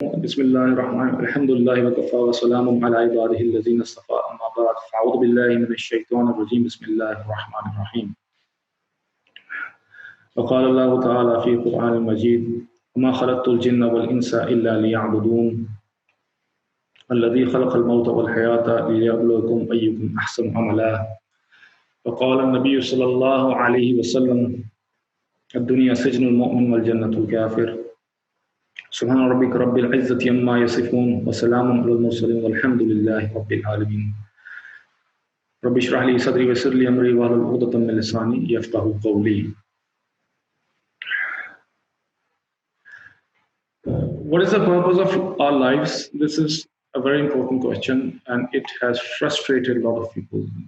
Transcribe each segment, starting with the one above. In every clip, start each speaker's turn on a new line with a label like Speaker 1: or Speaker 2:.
Speaker 1: بسم الله الرحمن الرحيم الحمد لله وكفى وسلام على عباده الذين اصطفى أما بعد فأعوذ بالله من الشيطان الرجيم بسم الله الرحمن الرحيم وقال الله تعالى في القرآن المجيد وما خلقت الجن والإنس إلا ليعبدون الذي خلق الموت والحياة ليبلوكم أيكم أحسن عملا وقال النبي صلى الله عليه وسلم الدنيا سجن المؤمن والجنة الكافر سبحان ربك رب العزة عما يصفون وسلام على المرسلين والحمد لله رب العالمين رب اشرح لي صدري ويسر لي أمري واحلل عقدة من لساني يفقهوا قولي. What is the purpose of our lives? This is a very important question and it has frustrated a lot of people.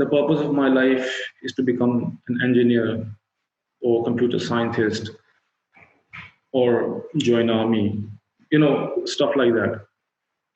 Speaker 1: the purpose of my life is to become an engineer or computer scientist or join army, you know, stuff like that.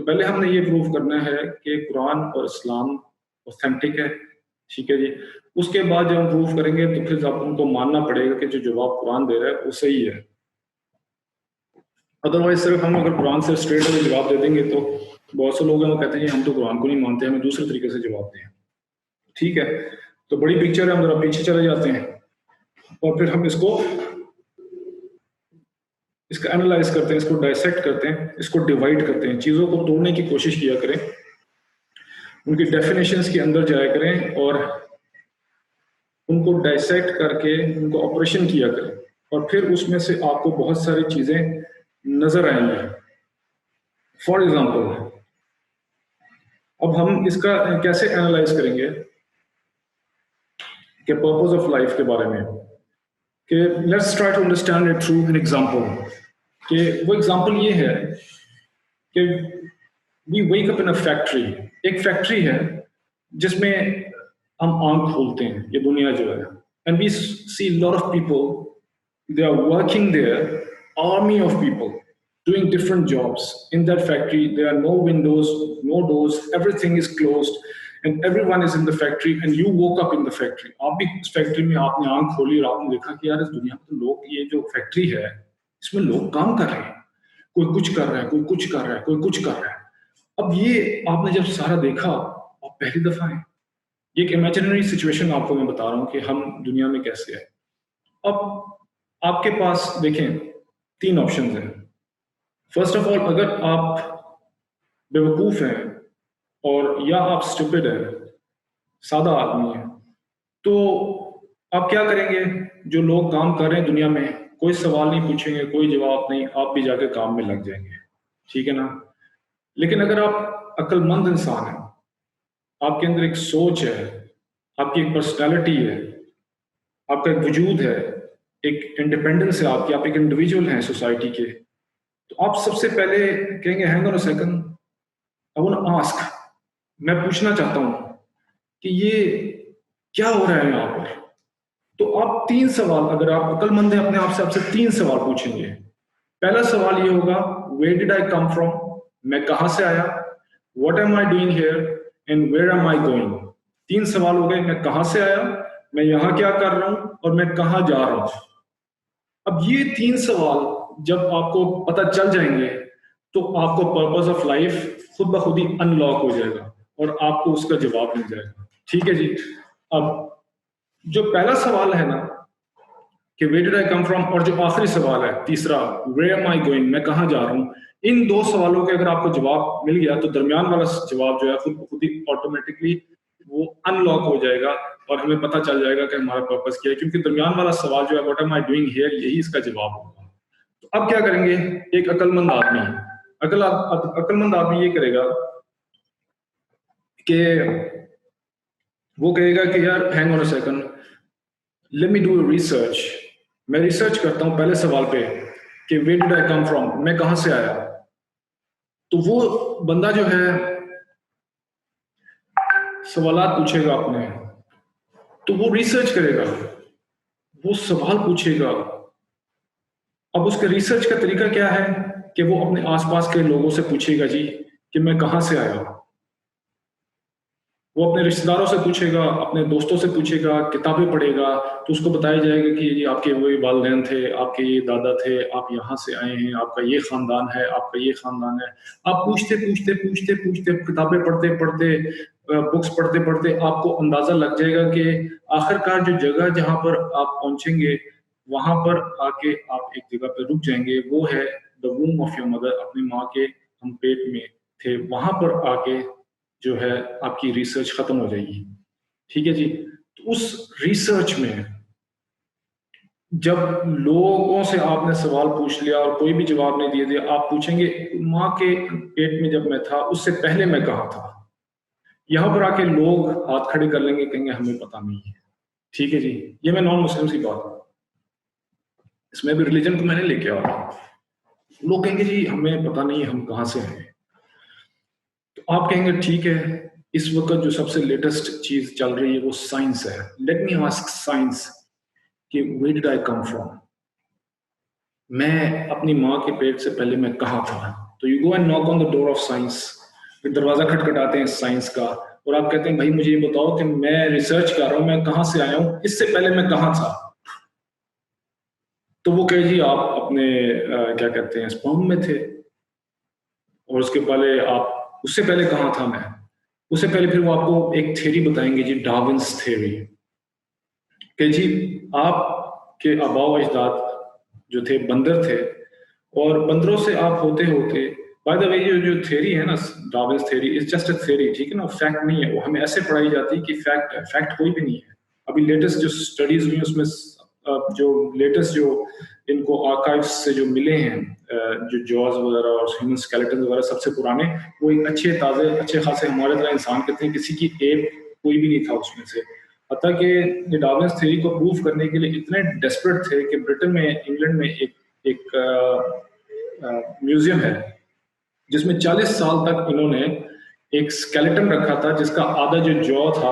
Speaker 1: تو پہلے ہم نے یہ proof کرنا ہے کہ قرآن اور اسلام authentic ہے، ٹھیک ہے جی. اس کے بعد جب ہم پروف کریں گے تو پھر آپ ان کو ماننا پڑے گا کہ جو جواب قرآن دے رہا ہے وہ صحیح ہے. ادروائز صرف ہم اگر قرآن سے اسٹریٹ اوے جواب دے دیں گے تو بہت سے لوگ ہیں وہ کہتے ہیں ہم تو قرآن کو نہیں مانتے، ہمیں دوسرے طریقے سے جواب دیں. ٹھیک ہے، تو بڑی پکچر ہے، ہم ذرا پیچھے چلے جاتے ہیں اور پھر ہم اس کا اینالائز کرتے ہیں، اس کو ڈائسیکٹ کرتے ہیں، اس کو ڈیوائڈ کرتے ہیں، چیزوں کو توڑنے کی کوشش کیا کریں، ان کی ڈیفینیشنز کے اندر جایا کریں اور ان کو ڈائسیکٹ کر کے ان کو آپریشن کیا کریں، اور پھر اس میں سے آپ کو بہت ساری چیزیں نظر آئیں گی. فار ایگزامپل اب ہم اس کا کیسے اینالائز کریں گے کہ پرپز آف لائف کے بارے میں، کہ let's try to understand it through an example. کہ وہ ایگزامپل یہ ہے کہ we wake up in a factory. ایک فیکٹری ہے جس میں ہم آنکھ کھولتے ہیں، یہ دنیا جو ہے، and we see lot of people they are working there, army of people doing different jobs in that factory. There are no windows, no doors, everything is closed and everyone is in the factory and you woke up in the factory. آپ بھی اس factory میں آپ نے آنکھ کھولی اور آپ نے دیکھا کہ یار اس دنیا میں تو لوگ، یہ جو فیکٹری ہے اس میں لوگ کام کر رہے ہیں، کوئی کچھ کر رہا ہے، کوئی کچھ کر رہا ہے، کوئی کچھ کر رہا ہے. اب یہ آپ نے جب سارا دیکھا، آپ پہلی دفعہ ہیں، یہ ایک امیجنری سچویشن آپ کو میں بتا رہا ہوں کہ ہم دنیا میں کیسے ہیں. اب آپ کے پاس دیکھیں 3 آپشنز ہیں. فرسٹ آف آل، اگر آپ بیوقوف ہیں اور یا آپ اسٹوپڈ ہیں، سادہ آدمی ہیں، تو آپ کیا کریں گے؟ جو لوگ کام کر رہے ہیں دنیا میں، کوئی سوال نہیں پوچھیں گے، کوئی جواب نہیں، آپ بھی جا کے کام میں لگ جائیں گے، ٹھیک ہے نا. لیکن اگر آپ عقل مند انسان ہیں، آپ کے اندر ایک سوچ ہے، آپ کی ایک پرسنالٹی ہے، آپ کا ایک وجود ہے، ایک انڈیپینڈنس ہے آپ کی، آپ ایک انڈیویجول ہیں سوسائٹی کے، تو آپ سب سے پہلے کہیں گے hang on a second, I want to ask, میں پوچھنا چاہتا ہوں کہ یہ کیا ہو رہا ہے یہاں پر. تو آپ 3 سوال، اگر آپ عقل مند ہیں اپنے آپ سے، آپ سے 3 سوال پوچھیں گے. پہلا سوال یہ ہوگا ویئر ڈڈ آئی کم فرام، میں کہاں سے آیا، what am I doing here and where am I going. 3 سوال ہو گئے، میں کہاں سے آیا، میں یہاں کیا کر رہا ہوں، اور میں کہاں جا رہا ہوں. اب یہ 3 سوال جب آپ کو پتہ چل جائیں گے تو آپ کو پرپز آف لائف خود بخود ہی ان لاک ہو جائے گا اور آپ کو اس کا جواب مل جائے گا. ٹھیک ہے جی. اب جو پہلا سوال ہے نا کہ ویئر ڈڈ آئی کم فرام، اور جو آخری سوال ہے تیسرا ویئر ایم آئی گوئنگ، میں کہاں جا رہا ہوں، ان 2 سوالوں کے اگر آپ کو جواب مل گیا تو درمیان والا جواب جو ہے خود بخود ہی آٹومیٹکلی وہ ان لاک ہو جائے گا اور ہمیں پتہ چل جائے گا کہ ہمارا پرپز کیا ہے، کیونکہ درمیان والا سوال جو ہے what am I doing here, یہی اس کا جواب ہوگا. تو اب کیا کریں گے؟ ایک عقل مند آدمی، عقل مند آدمی یہ کرے گا کہ وہ کہے گا کہ یار hang on a second, let me do research. میں ریسرچ کرتا ہوں پہلے سوال پہ کہ ویئر ڈڈ آئی کم فرام، میں کہاں سے آیا. تو وہ بندہ جو ہے سوالات پوچھے گا اپنے، تو وہ ریسرچ کرے گا، وہ سوال پوچھے گا. اب اس کے ریسرچ کا طریقہ کیا ہے کہ وہ اپنے آس پاس کے لوگوں سے پوچھے گا جی کہ میں کہاں سے آیا. وہ اپنے رشتہ داروں سے پوچھے گا، اپنے دوستوں سے پوچھے گا، کتابیں پڑھے گا، تو اس کو بتایا جائے گا کہ یہ آپ کے وہی والدین تھے، آپ کے یہ دادا تھے، آپ یہاں سے آئے ہیں، آپ کا یہ خاندان ہے، آپ کا یہ خاندان ہے. آپ پوچھتے پوچھتے پوچھتے پوچھتے کتابیں پڑھتے پڑھتے بکس پڑھتے پڑھتے آپ کو اندازہ لگ جائے گا کہ آخرکار جو جگہ جہاں پر آپ پہنچیں گے وہاں پر آ کے آپ ایک جگہ پہ رک جائیں گے، وہ ہے دا وomb آف یور مدر، اپنی ماں کے ہم پیٹ میں تھے، وہاں پر آ کے جو ہے آپ کی ریسرچ ختم ہو جائے گی. ٹھیک ہے جی. تو اس ریسرچ میں جب لوگوں سے آپ نے سوال پوچھ لیا اور کوئی بھی جواب نہیں دیے دیا، آپ پوچھیں گے ماں کے پیٹ میں جب میں تھا اس سے پہلے میں کہاں تھا. یہاں پر آ کے لوگ ہاتھ کھڑے کر لیں گے، کہیں گے ہمیں پتہ نہیں ہے. ٹھیک ہے جی. یہ میں نان مسلم کی بات ہوں، اس میں بھی ریلیجن کو میں نے لے کے آ رہا ہوں. لوگ کہیں گے جی ہمیں پتہ نہیں ہم کہاں سے ہیں. تو آپ کہیں گے ٹھیک ہے، اس وقت جو سب سے لیٹسٹ چیز چل رہی ہے وہ سائنس ہے. لیٹ می آسک سائنس کہ ویئر ڈڈ آئی کم فرام، میں اپنی ماں کے پیٹ سے پہلے میں کہاں تھا. تو یو گو اینڈ ناک آن دا ڈور آف سائنس پھر دروازہ کھٹکھٹاتے ہیں سائنس کا اور آپ کہتے ہیں بھائی مجھے یہ بتاؤ کہ میں ریسرچ کر رہا ہوں، میں کہاں سے آیا ہوں، اس سے پہلے میں کہاں تھا؟ تو وہ کہے جی آپ اپنے کیا کہتے ہیں اسپرم میں تھے، اور اس کے پہلے آپ اس سے پہلے کہاں تھا میں؟ اس سے پہلے پھر وہ آپ کو ایک تھیری بتائیں گے جی، ڈارونس تھیوری، کہ جی آپ کے آباء و اجداد جو تھے بندر تھے، اور بندروں سے آپ ہوتے ہوتے، بائی دا وے جو تھیری ہے نا Darwin's theory is just a theory, ٹھیک ہے نا، فیکٹ نہیں ہے، وہ ہمیں ایسے پڑھائی جاتی ہے کہ فیکٹ ہے، فیکٹ کوئی بھی نہیں ہے۔ ابھی لیٹسٹ جو اسٹڈیز ہوئی ہیں اس میں جو لیٹسٹ جو ان کو آرکائیوز سے جو ملے ہیں جو جوز وغیرہ اور ہیومن اسکیلیٹن وغیرہ سب سے پرانے، وہ ایک اچھے تازے اچھے خاصے ہمارے طرح انسان کے تھے، کسی کی ایپ کوئی بھی نہیں تھا اس میں سے۔ حتیٰ کہ یہ ڈارونس تھیوری کو پروف کرنے کے لیے اتنے ڈیسپریٹ تھے کہ برٹن میں انگلینڈ میں ایک میوزیم ہے جس میں 40 سال تک انہوں نے ایک اسکیلیٹن رکھا تھا جس کا آدھا جو جو تھا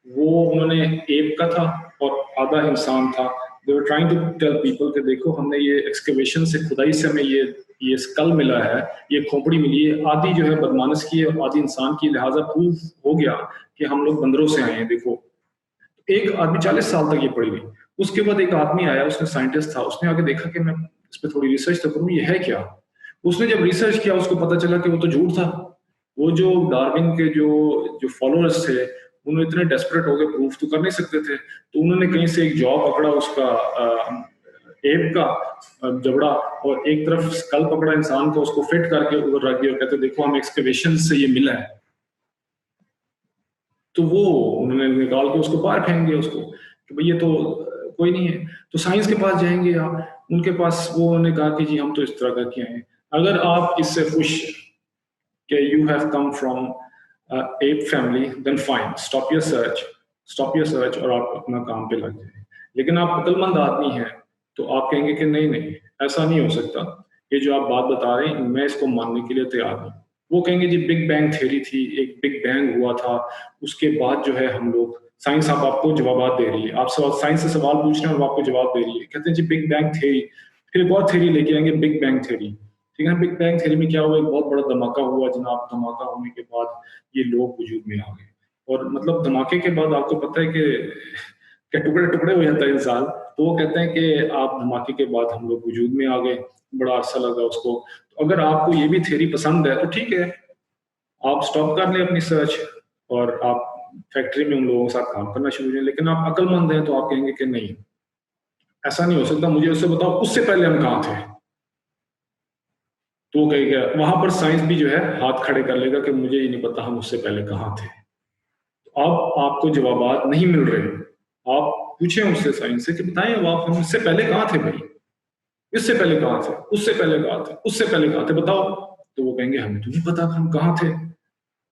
Speaker 1: وہ انہوں نے ایپ کا تھا اور آدھا انسان تھا۔ They were trying to tell people کہ دیکھو ہم نے یہ ایکسکیویشن سے، کھدائی سے ہمیں یہ اسکل ملا ہے، یہ کھوپڑی ملی ہے، آدھی جو ہے بدمانس کی ہے اور آدھی انسان کی، لہٰذا پروف ہو گیا کہ ہم لوگ بندروں سے آئے ہیں۔ دیکھو ایک آدمی 40 سال تک یہ پڑھی ہوئی، اس کے بعد ایک آدمی آیا، اس نے سائنٹسٹ تھا، اس نے آگے دیکھا کہ میں اس پہ تھوڑی ریسرچ تو کروں، یہ ہے کیا؟ اس نے جب ریسرچ کیا اس کو پتا چلا کہ وہ تو جھوٹ تھا۔ وہ جو ڈارون کے جو فالوورز تھے انہوں نے اتنے ڈیسپریٹ ہو گئے، پروف تو کر نہیں سکتے تھے، تو انہوں نے کہیں سے ایک جاب پکڑا اس کا ایپ کا جبڑا، اور ایک طرف اسکل پکڑا انسان کو، اس کو فٹ کر کے ادھر رکھ دیا اور کہتے دیکھو ہم ایکسکیویشن سے یہ ملا ہے۔ تو وہ انہوں نے نکال کے اس کو باہر پھینک دیا اس کو کہ بھئی یہ تو کوئی نہیں ہے۔ تو سائنس کے پاس جائیں گے آپ، ان کے پاس وہ انہوں نے کہا کہ جی ہم تو اس طرح کر کے آئے ہیں۔ اگر آپ اس سے خوش کہ you have come from happy family then fine, stop your search اور آپ اپنا کام پہ لگ جائیں۔ لیکن آپ عقل مند آدمی ہیں تو آپ کہیں گے کہ نہیں نہیں ایسا نہیں ہو سکتا، یہ جو آپ بات بتا رہے ہیں میں اس کو ماننے کے لیے تیار نہیں۔ وہ کہیں گے جی بگ بینگ تھیوری تھی، ایک بگ بینگ ہوا تھا، اس کے بعد جو ہے ہم لوگ، سائنس آپ کو جوابات دے رہی ہے، آپ سائنس سے سوال پوچھ رہے ہیں اور وہ آپ کو جواب دے رہی ہے، کہتے ہیں جی بگ بینگ تھیوری، پھر ایک اور تھیوری لے کے آئیں گے بگ بینگ تھیوری، ٹھیک ہے۔ بگ بینگ تھیوری میں کیا ہوا، ایک بہت بڑا دھماکہ ہوا جناب، دھماکہ ہونے کے بعد یہ لوگ وجود میں آ گئے، اور مطلب دھماکے کے بعد آپ کو پتہ ہے کہ ٹکڑے ٹکڑے ہو جاتا ہے انسان، تو وہ کہتے ہیں کہ آپ دھماکے کے بعد ہم لوگ وجود میں آ گئے، بڑا عرصہ لگا اس کو۔ اگر آپ کو یہ بھی تھیوری پسند ہے تو ٹھیک ہے، آپ سٹاپ کر لیں اپنی سرچ اور آپ فیکٹری میں ان لوگوں کے ساتھ کام کرنا شروع کریں، لیکن آپ عقل مند ہیں تو آپ کہیں گے کہ نہیں ایسا نہیں ہو سکتا، مجھے اس سے بتاؤ اس سے پہلے ہم کہاں تھے۔ تو وہ کہے گا، وہاں پر سائنس بھی جو ہے ہاتھ کھڑے کر لے گا کہ مجھے یہ نہیں پتا ہم اس سے پہلے کہاں تھے۔ اب آپ کو جوابات نہیں مل رہے، آپ پوچھیں اس سے، سائنس سے، کہ بتائیں اب آپ ہم اس سے پہلے کہاں تھے بھائی، اس سے پہلے کہاں تھے، اس سے پہلے کہاں تھے، اس سے پہلے کہاں تھے، بتاؤ۔ تو وہ کہیں گے ہمیں تو نہیں پتا ہم کہاں تھے۔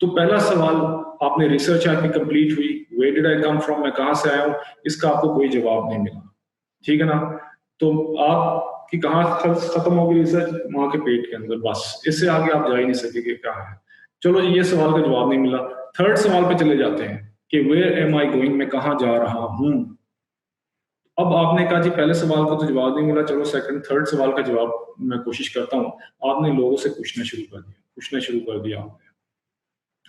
Speaker 1: تو پہلا سوال، آپ نے ریسرچ آپ کی کمپلیٹ ہوئی، where dead I come from, میں کہاں سے آیا ہوں، اس کا آپ کو کوئی جواب نہیں ملا، ٹھیک ہے نا۔ تو آپ کی کہاں ختم ہو گئی ریسرچ، وہاں کے پیٹ کے اندر، بس اس سے آگے آپ جا ہی نہیں سکے کہ کیا ہے۔ چلو جی یہ سوال کا جواب نہیں ملا، تھرڈ سوال پہ چلے جاتے ہیں کہ ویئر ایم آئی گوئنگ، میں کہاں جا رہا ہوں۔ اب آپ نے کہا جی پہلے سوال کا تو جواب نہیں ملا، چلو سیکنڈ تھرڈ سوال کا جواب میں کوشش کرتا ہوں۔ آپ نے لوگوں سے پوچھنا شروع کر دیا آپ نے،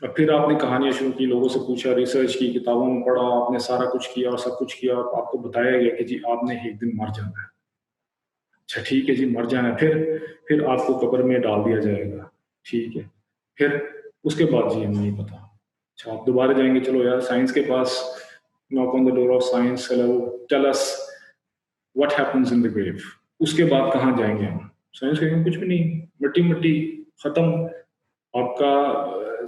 Speaker 1: اور پھر آپ نے کہانیاں شروع کی، لوگوں سے پوچھا، ریسرچ کی، کتابوں میں پڑھا، آپ نے سارا کچھ کیا اور سب کچھ کیا، اور آپ کو بتایا گیا کہ جی آپ نے ایک دن مر جانا ہے۔ اچھا ٹھیک ہے جی مر جانا ہے، پھر آپ کو قبر میں ڈال دیا جائے گا، ٹھیک ہے، پھر اس کے بعد جی ہمیں نہیں پتا۔ اچھا آپ دوبارہ جائیں گے، چلو یار سائنس کے پاس، knock on the door of science, hello, tell us what happens in the grave. اس کے بعد کہاں جائیں گے ہم؟ سائنس کہیں گے کچھ بھی نہیں، مٹی مٹی، ختم، آپ کا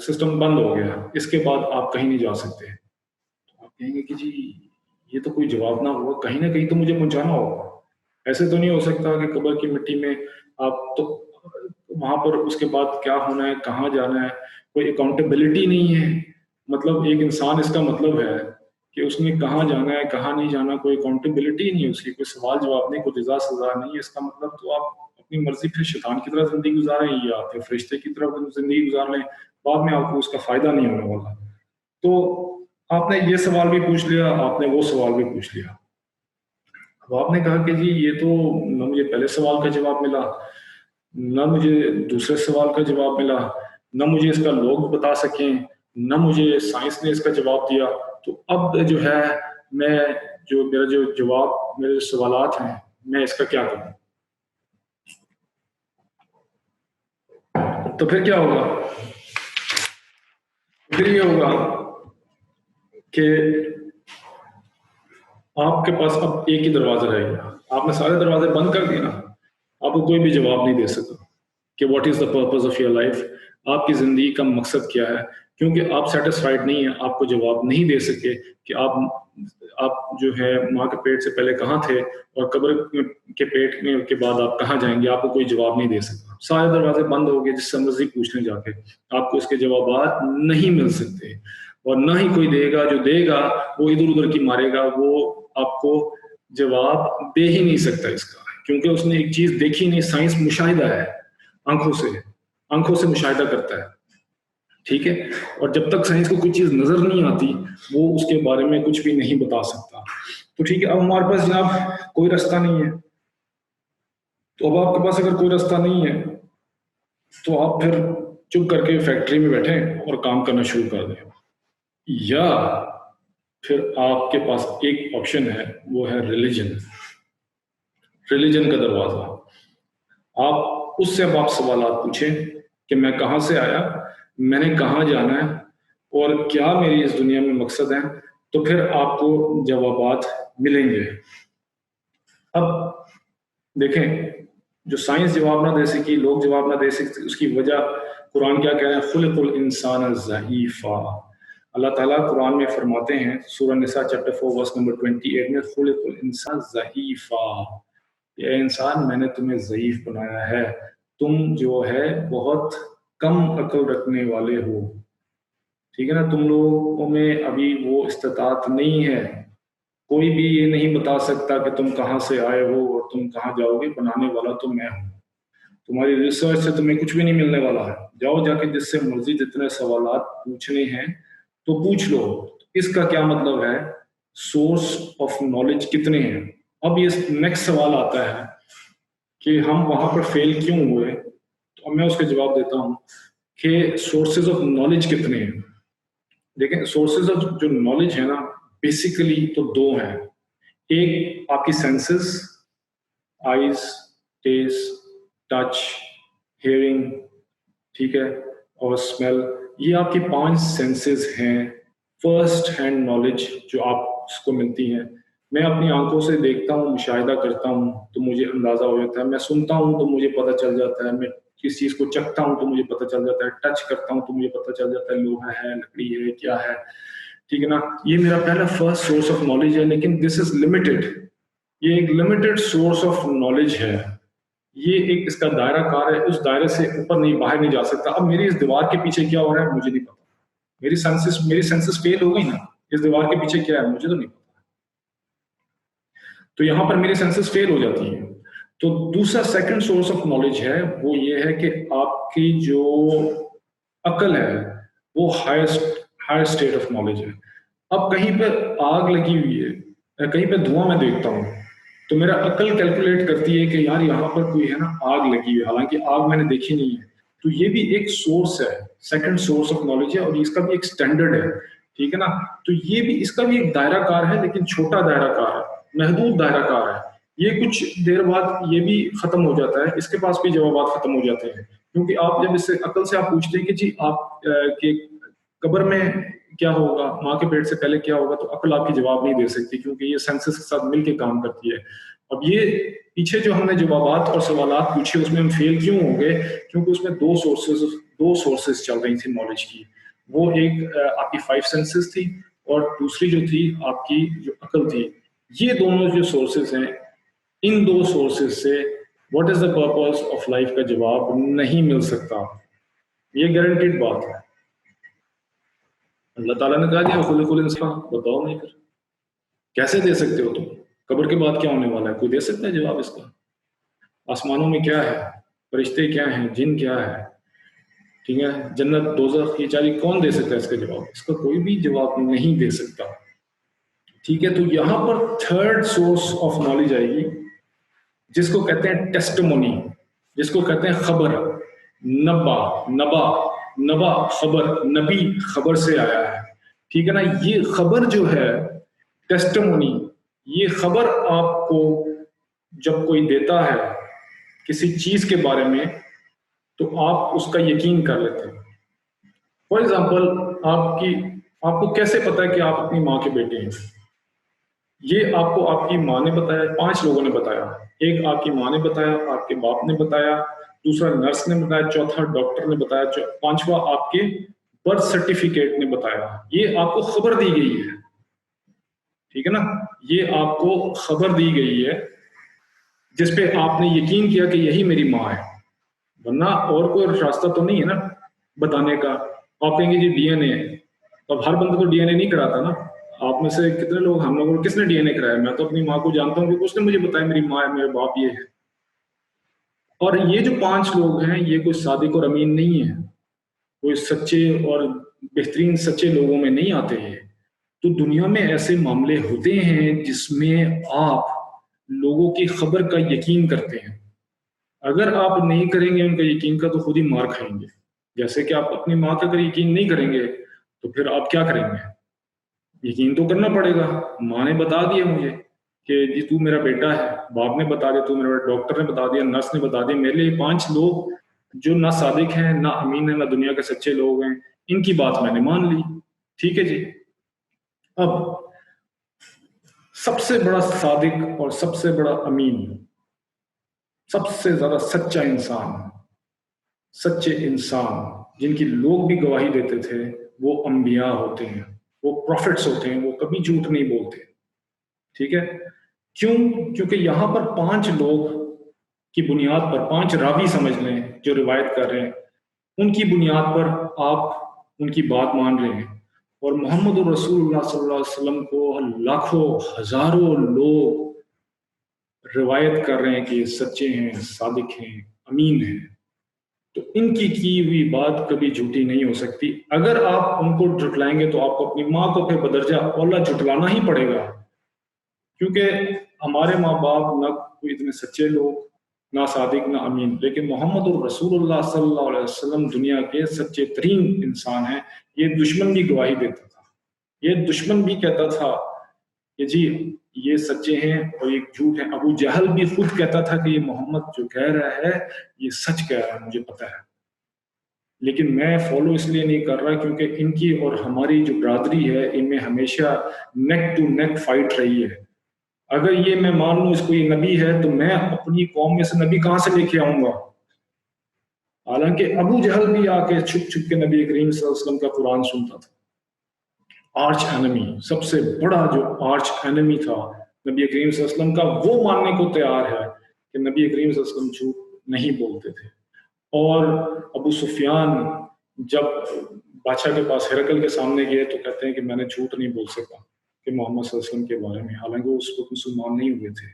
Speaker 1: سسٹم بند ہو گیا، اس کے بعد آپ کہیں نہیں جا سکتے۔ تو آپ کہیں گے کہ جی یہ تو کوئی جواب نہ ہوا، کہیں نہ کہیں تو مجھے پہنچانا ہوگا، ایسے تو نہیں ہو سکتا کہ قبر کی مٹی میں آپ تو وہاں پر اس کے بعد کیا ہونا ہے، کہاں جانا ہے، کوئی اکاؤنٹیبلٹی نہیں ہے۔ مطلب ایک انسان، اس کا مطلب ہے کہ اس نے کہاں جانا ہے کہاں نہیں جانا، کوئی اکاؤنٹیبلٹی نہیں ہے اس کی، کوئی سوال جواب نہیں، کوئی جزا سزا نہیں ہے۔ اس کا مطلب تو آپ اپنی مرضی پھر شیطان کی طرح زندگی گزاریں یا پھر فرشتے کی طرح زندگی گزار لیں، بعد میں آپ کو اس کا فائدہ نہیں ہونے والا۔ تو آپ نے یہ سوال بھی پوچھ لیا، آپ نے وہ سوال بھی پوچھ لیا۔ اب آپ نے کہا کہ جی یہ تو نہ مجھے پہلے سوال کا جواب ملا، نہ مجھے دوسرے سوال کا جواب ملا، نہ مجھے اس کا لوگ بتا سکیں، نہ مجھے سائنس نے اس کا جواب دیا. تو اب جو ہے میں میرا جو جواب، میرے جو سوالات ہیں، میں اس کا کیا کروں؟ تو پھر کیا ہوگا؟ پھر یہ ہوگا کہ آپ کے پاس اب ایک ہی دروازہ رہے گا. آپ نے سارے دروازے بند کر دیے نا، آپ کو کوئی بھی جواب نہیں دے سکتا کہ what is the purpose of your life, آپ کی زندگی کا مقصد کیا ہے، کیونکہ آپ سیٹسفائیڈ نہیں ہیں. آپ کو جواب نہیں دے سکے کہ آپ جو ہے ماں کے پیٹ سے پہلے کہاں تھے اور قبر کے پیٹ میں کے بعد آپ کہاں جائیں گے. آپ کو کوئی جواب نہیں دے سکتا. سارے دروازے بند ہو گئے، جس سے مرضی پوچھنے جا کے آپ کو اس کے جوابات نہیں مل سکتے، اور نہ ہی کوئی دے گا. جو دے گا وہ ادھر ادھر کی مارے گا، وہ آپ کو جواب دے ہی نہیں سکتا اس کا، کیونکہ اس نے ایک چیز دیکھی نہیں. سائنس مشاہدہ ہے، آنکھوں سے مشاہدہ کرتا ہے، ٹھیک ہے. اور جب تک سائنس کو کوئی چیز نظر نہیں آتی وہ اس کے بارے میں کچھ بھی نہیں بتا سکتا. تو ٹھیک ہے، اب ہمارے پاس جناب کوئی راستہ نہیں ہے. تو اب آپ کے پاس اگر کوئی راستہ نہیں ہے تو آپ پھر چپ کر کے فیکٹری میں بیٹھیں اور کام کرنا شروع کر دیں، یا پھر آپ کے پاس ایک آپشن ہے، وہ ہے ریلیجن کا دروازہ. آپ اس سے اب آپ سوالات پوچھیں کہ میں کہاں سے آیا، میں نے کہاں جانا ہے، اور کیا میری اس دنیا میں مقصد ہے. تو پھر آپ کو جوابات ملیں گے. اب دیکھیں، جو سائنس جواب نہ دے سکی، لوگ جواب نہ دے سکتے، اس کی وجہ قرآن کیا کہہ رہے ہیں؟ خلق الانسان ضعیفا. اللہ تعالیٰ قرآن میں فرماتے ہیں سورہ نساء چیپٹر 4 ورس نمبر 28 میں، خلق الانسان ضعیفا، اے انسان میں نے تمہیں ضعیف بنایا ہے، تم جو ہے بہت کم عقل رکھنے والے ہو. ٹھیک ہے نا، تم لوگوں میں ابھی وہ استطاعت نہیں ہے. کوئی بھی یہ نہیں بتا سکتا کہ تم کہاں سے آئے ہو اور تم کہاں جاؤ گے. بنانے والا تو میں ہوں. تمہاری ریسرچ سے تمہیں کچھ بھی نہیں ملنے والا ہے. جاؤ جا کے جس سے مرضی جتنے سوالات پوچھنے ہیں تو پوچھ لو. اس کا کیا مطلب ہے؟ سورس آف نالج کتنے ہیں. اب یہ نیکسٹ سوال آتا ہے کہ ہم وہاں پر فیل کیوں ہوئے. تو اب میں اس کا جواب دیتا ہوں کہ سورسز آف نالج کتنے ہیں. دیکھیں، سورسز آف جو نالج ہے نا، بیسیکلی تو دو ہیں. ایک آپ کی senses, eyes, taste, touch, hearing, ٹھیک ہے، اور اسمیل. یہ آپ کی 5 سینسز ہیں. فرسٹ ہینڈ نالج جو آپ کو ملتی ہیں. میں اپنی آنکھوں سے دیکھتا ہوں، مشاہدہ کرتا ہوں تو مجھے اندازہ ہو جاتا ہے. میں سنتا ہوں تو مجھے پتہ چل جاتا ہے. میں کس چیز کو چکھتا ہوں تو مجھے پتہ چل جاتا ہے. ٹچ کرتا ہوں تو مجھے پتہ چل جاتا ہے لوہا ہے، لکڑی ہے، کیا ہے. ٹھیک ہے نا، یہ میرا پہلا فرسٹ سورس آف نالج ہے. لیکن دس از لمیٹڈ. یہ ایک لمیٹڈ سورس آف نالج ہے. یہ ایک اس کا دائرہ کار ہے. اس دائرے سے اوپر نہیں، باہر نہیں جا سکتا. اب میری اس دیوار کے پیچھے کیا ہو رہا ہے مجھے نہیں پتا. میری سینسز فیل ہو گئی نا. اس دیوار کے پیچھے کیا ہے مجھے تو نہیں پتا. تو یہاں پر میری سینسز فیل ہو جاتی ہیں. تو دوسرا سیکنڈ سورس آف نالج ہے، وہ یہ ہے کہ آپ کی جو عقل ہے وہ ہائر اسٹیٹ آف نالج ہے. اب کہیں پہ آگ لگی ہوئی ہے، کہیں پہ دھواں میں دیکھتا ہوں تو میرا عقل کیلکولیٹ کرتی ہے کہ یار یہاں پر کوئی ہے نا آگ لگی ہوئی ہے، حالانکہ آگ میں نے دیکھی نہیں ہے. تو یہ بھی ایک سورس ہے، سیکنڈ سورس آف نالج ہے، اور اس کا بھی ایک سٹینڈرڈ ہے. ٹھیک ہے نا. تو یہ بھی اس کا بھی ایک دائرہ کار ہے، لیکن چھوٹا دائرہ کار ہے، محدود دائرہ کار ہے. یہ کچھ دیر بعد یہ بھی ختم ہو جاتا ہے. اس کے پاس بھی جوابات ختم ہو جاتے ہیں، کیونکہ آپ جب اس سے عقل سے آپ پوچھتے ہیں کہ جی آپ کے قبر میں کیا ہوگا، ماں کے پیٹ سے پہلے کیا ہوگا، تو عقل آپ کی جواب نہیں دے سکتی، کیونکہ یہ سینسز کے ساتھ مل کے کام کرتی ہے. اب یہ پیچھے جو ہم نے جوابات اور سوالات پوچھے اس میں ہم فیل کیوں ہو گئے؟ کیونکہ اس میں دو سورسز چل رہی تھی نالج کی. وہ ایک آپ کی 5 سینسز تھی، اور دوسری جو تھی آپ کی جو عقل تھی. یہ دونوں جو سورسز ہیں، ان دو سورسز سے what is the purpose of life کا جواب نہیں مل سکتا. یہ گارنٹیڈ بات ہے. اللہ تعالیٰ نے کہا دیا خلق الانسان. بتاؤ نہیں، پھر کیسے دے سکتے ہو تم؟ قبر کے بعد کیا ہونے والا ہے؟ کوئی دے سکتا ہے جواب اس کا؟ آسمانوں میں کیا ہے، فرشتے کیا ہیں، جن کیا ہے، ٹھیک ہے، جنت دوزخ کی چابی کون دے سکتا ہے اس کا جواب؟ اس کا کوئی بھی جواب نہیں دے سکتا. ٹھیک ہے. تو یہاں پر تھرڈ سورس آف نالج آئے گی، جس کو کہتے ہیں ٹیسٹمونی، جس کو کہتے ہیں خبر، نبا. نبا خبر، نبی خبر سے آیا ہے، ٹھیک ہے نا. یہ خبر جو ہے ٹیسٹمونی، یہ خبر آپ کو جب کوئی دیتا ہے کسی چیز کے بارے میں تو آپ اس کا یقین کر لیتے ہیں. فار ایگزامپل آپ کو کیسے پتا ہے کہ آپ اپنی ماں کے بیٹے ہیں؟ یہ آپ کو آپ کی ماں نے بتایا، 5 لوگوں نے بتایا. ایک آپ کی ماں نے بتایا، آپ کے باپ نے بتایا، دوسرا نرس نے بتایا، چوتھا ڈاکٹر نے بتایا، پانچواں آپ کے برتھ سرٹیفکیٹ نے بتایا. یہ آپ کو خبر دی گئی ہے، ٹھیک ہے نا. یہ آپ کو خبر دی گئی ہے جس پہ آپ نے یقین کیا کہ یہی میری ماں ہے. ورنہ اور کوئی راستہ تو نہیں ہے نا بتانے کا. آپ کہیں گے جی ڈی این اے، اب ہر بندہ تو ڈی این اے نہیں کراتا نا. آپ میں سے کتنے لوگ، ہم لوگوں کو کس نے ڈی این اے کرایا؟ میں تو اپنی ماں کو جانتا ہوں کہ اس نے مجھے بتایا میری ماں ہے، میرے باپ یہ ہے. اور یہ جو 5 لوگ ہیں یہ کوئی صادق اور امین نہیں ہے، کوئی سچے اور بہترین سچے لوگوں میں نہیں آتے ہیں. تو دنیا میں ایسے معاملے ہوتے ہیں جس میں آپ لوگوں کی خبر کا یقین کرتے ہیں. اگر آپ نہیں کریں گے ان کا یقین کا تو خود ہی مار کھائیں گے. جیسے کہ آپ اپنی ماں کا اگر یقین نہیں کریں گے تو پھر آپ کیا کریں گے؟ یقین تو کرنا پڑے گا. ماں نے بتا دیا مجھے کہ جی تو میرا بیٹا ہے، باپ نے بتا دیا، تو میرا ڈاکٹر نے بتا دیا، نرس نے بتا دیا. میرے لیے 5 لوگ جو نہ صادق ہیں، نہ امین ہیں، نہ دنیا کے سچے لوگ ہیں، ان کی بات میں نے مان لی. ٹھیک ہے جی. اب سب سے بڑا صادق اور سب سے بڑا امین، سب سے زیادہ سچا انسان، سچے انسان جن کی لوگ بھی گواہی دیتے تھے وہ انبیاء ہوتے ہیں، وہ پروفٹس ہوتے ہیں. وہ کبھی جھوٹ نہیں بولتے. ٹھیک ہے. کیوں؟ کیونکہ یہاں پر 5 لوگ کی بنیاد پر، 5 راوی سمجھ لیں جو روایت کر رہے ہیں، ان کی بنیاد پر آپ ان کی بات مان رہے ہیں. اور محمد رسول اللہ صلی اللہ علیہ وسلم کو لاکھوں ہزاروں لوگ روایت کر رہے ہیں کہ یہ سچے ہیں، صادق ہیں، امین ہیں. تو ان کی ہوئی بات کبھی جھوٹی نہیں ہو سکتی. اگر آپ ان کو جھٹلائیں گے تو آپ کو اپنی ماں کو پھر بدرجہ اولا جھٹلانا ہی پڑے گا. کیونکہ ہمارے ماں باپ نہ کوئی اتنے سچے لوگ، نہ صادق، نہ امین، لیکن محمد الرسول اللہ صلی اللہ علیہ وسلم دنیا کے سچے ترین انسان ہیں. یہ دشمن بھی گواہی دیتا تھا، یہ دشمن بھی کہتا تھا کہ جی یہ سچے ہیں اور یہ جھوٹ ہے. ابو جہل بھی خود کہتا تھا کہ یہ محمد جو کہہ رہا ہے یہ سچ کہہ رہا ہے، مجھے پتہ ہے، لیکن میں فالو اس لیے نہیں کر رہا کیونکہ ان کی اور ہماری جو برادری ہے ان میں ہمیشہ نیک ٹو نیک فائٹ رہی ہے. اگر یہ میں مان لوں اس کو یہ نبی ہے تو میں اپنی قوم میں سے نبی کہاں سے لے کے آؤں گا؟ حالانکہ ابو جہل بھی آ کے چھپ چھپ کے نبی کریم صلی اللہ علیہ وسلم کا قرآن سنتا تھا. آرچ اینمی، سب سے بڑا جو آرچ اینمی تھا نبی کریم صلی اللہ علیہ وسلم کا، وہ ماننے کو تیار ہے کہ نبی کریم صلی اللہ علیہ وسلم جھوٹ نہیں بولتے تھے. اور ابو سفیان جب بادشاہ کے پاس ہرقل کے سامنے گئے تو کہتے ہیں کہ میں نے جھوٹ نہیں بول سکا کہ محمد صلی اللہ علیہ وسلم کے بارے میں، حالانکہ وہ اس وقت مسلمان نہیں ہوئے تھے.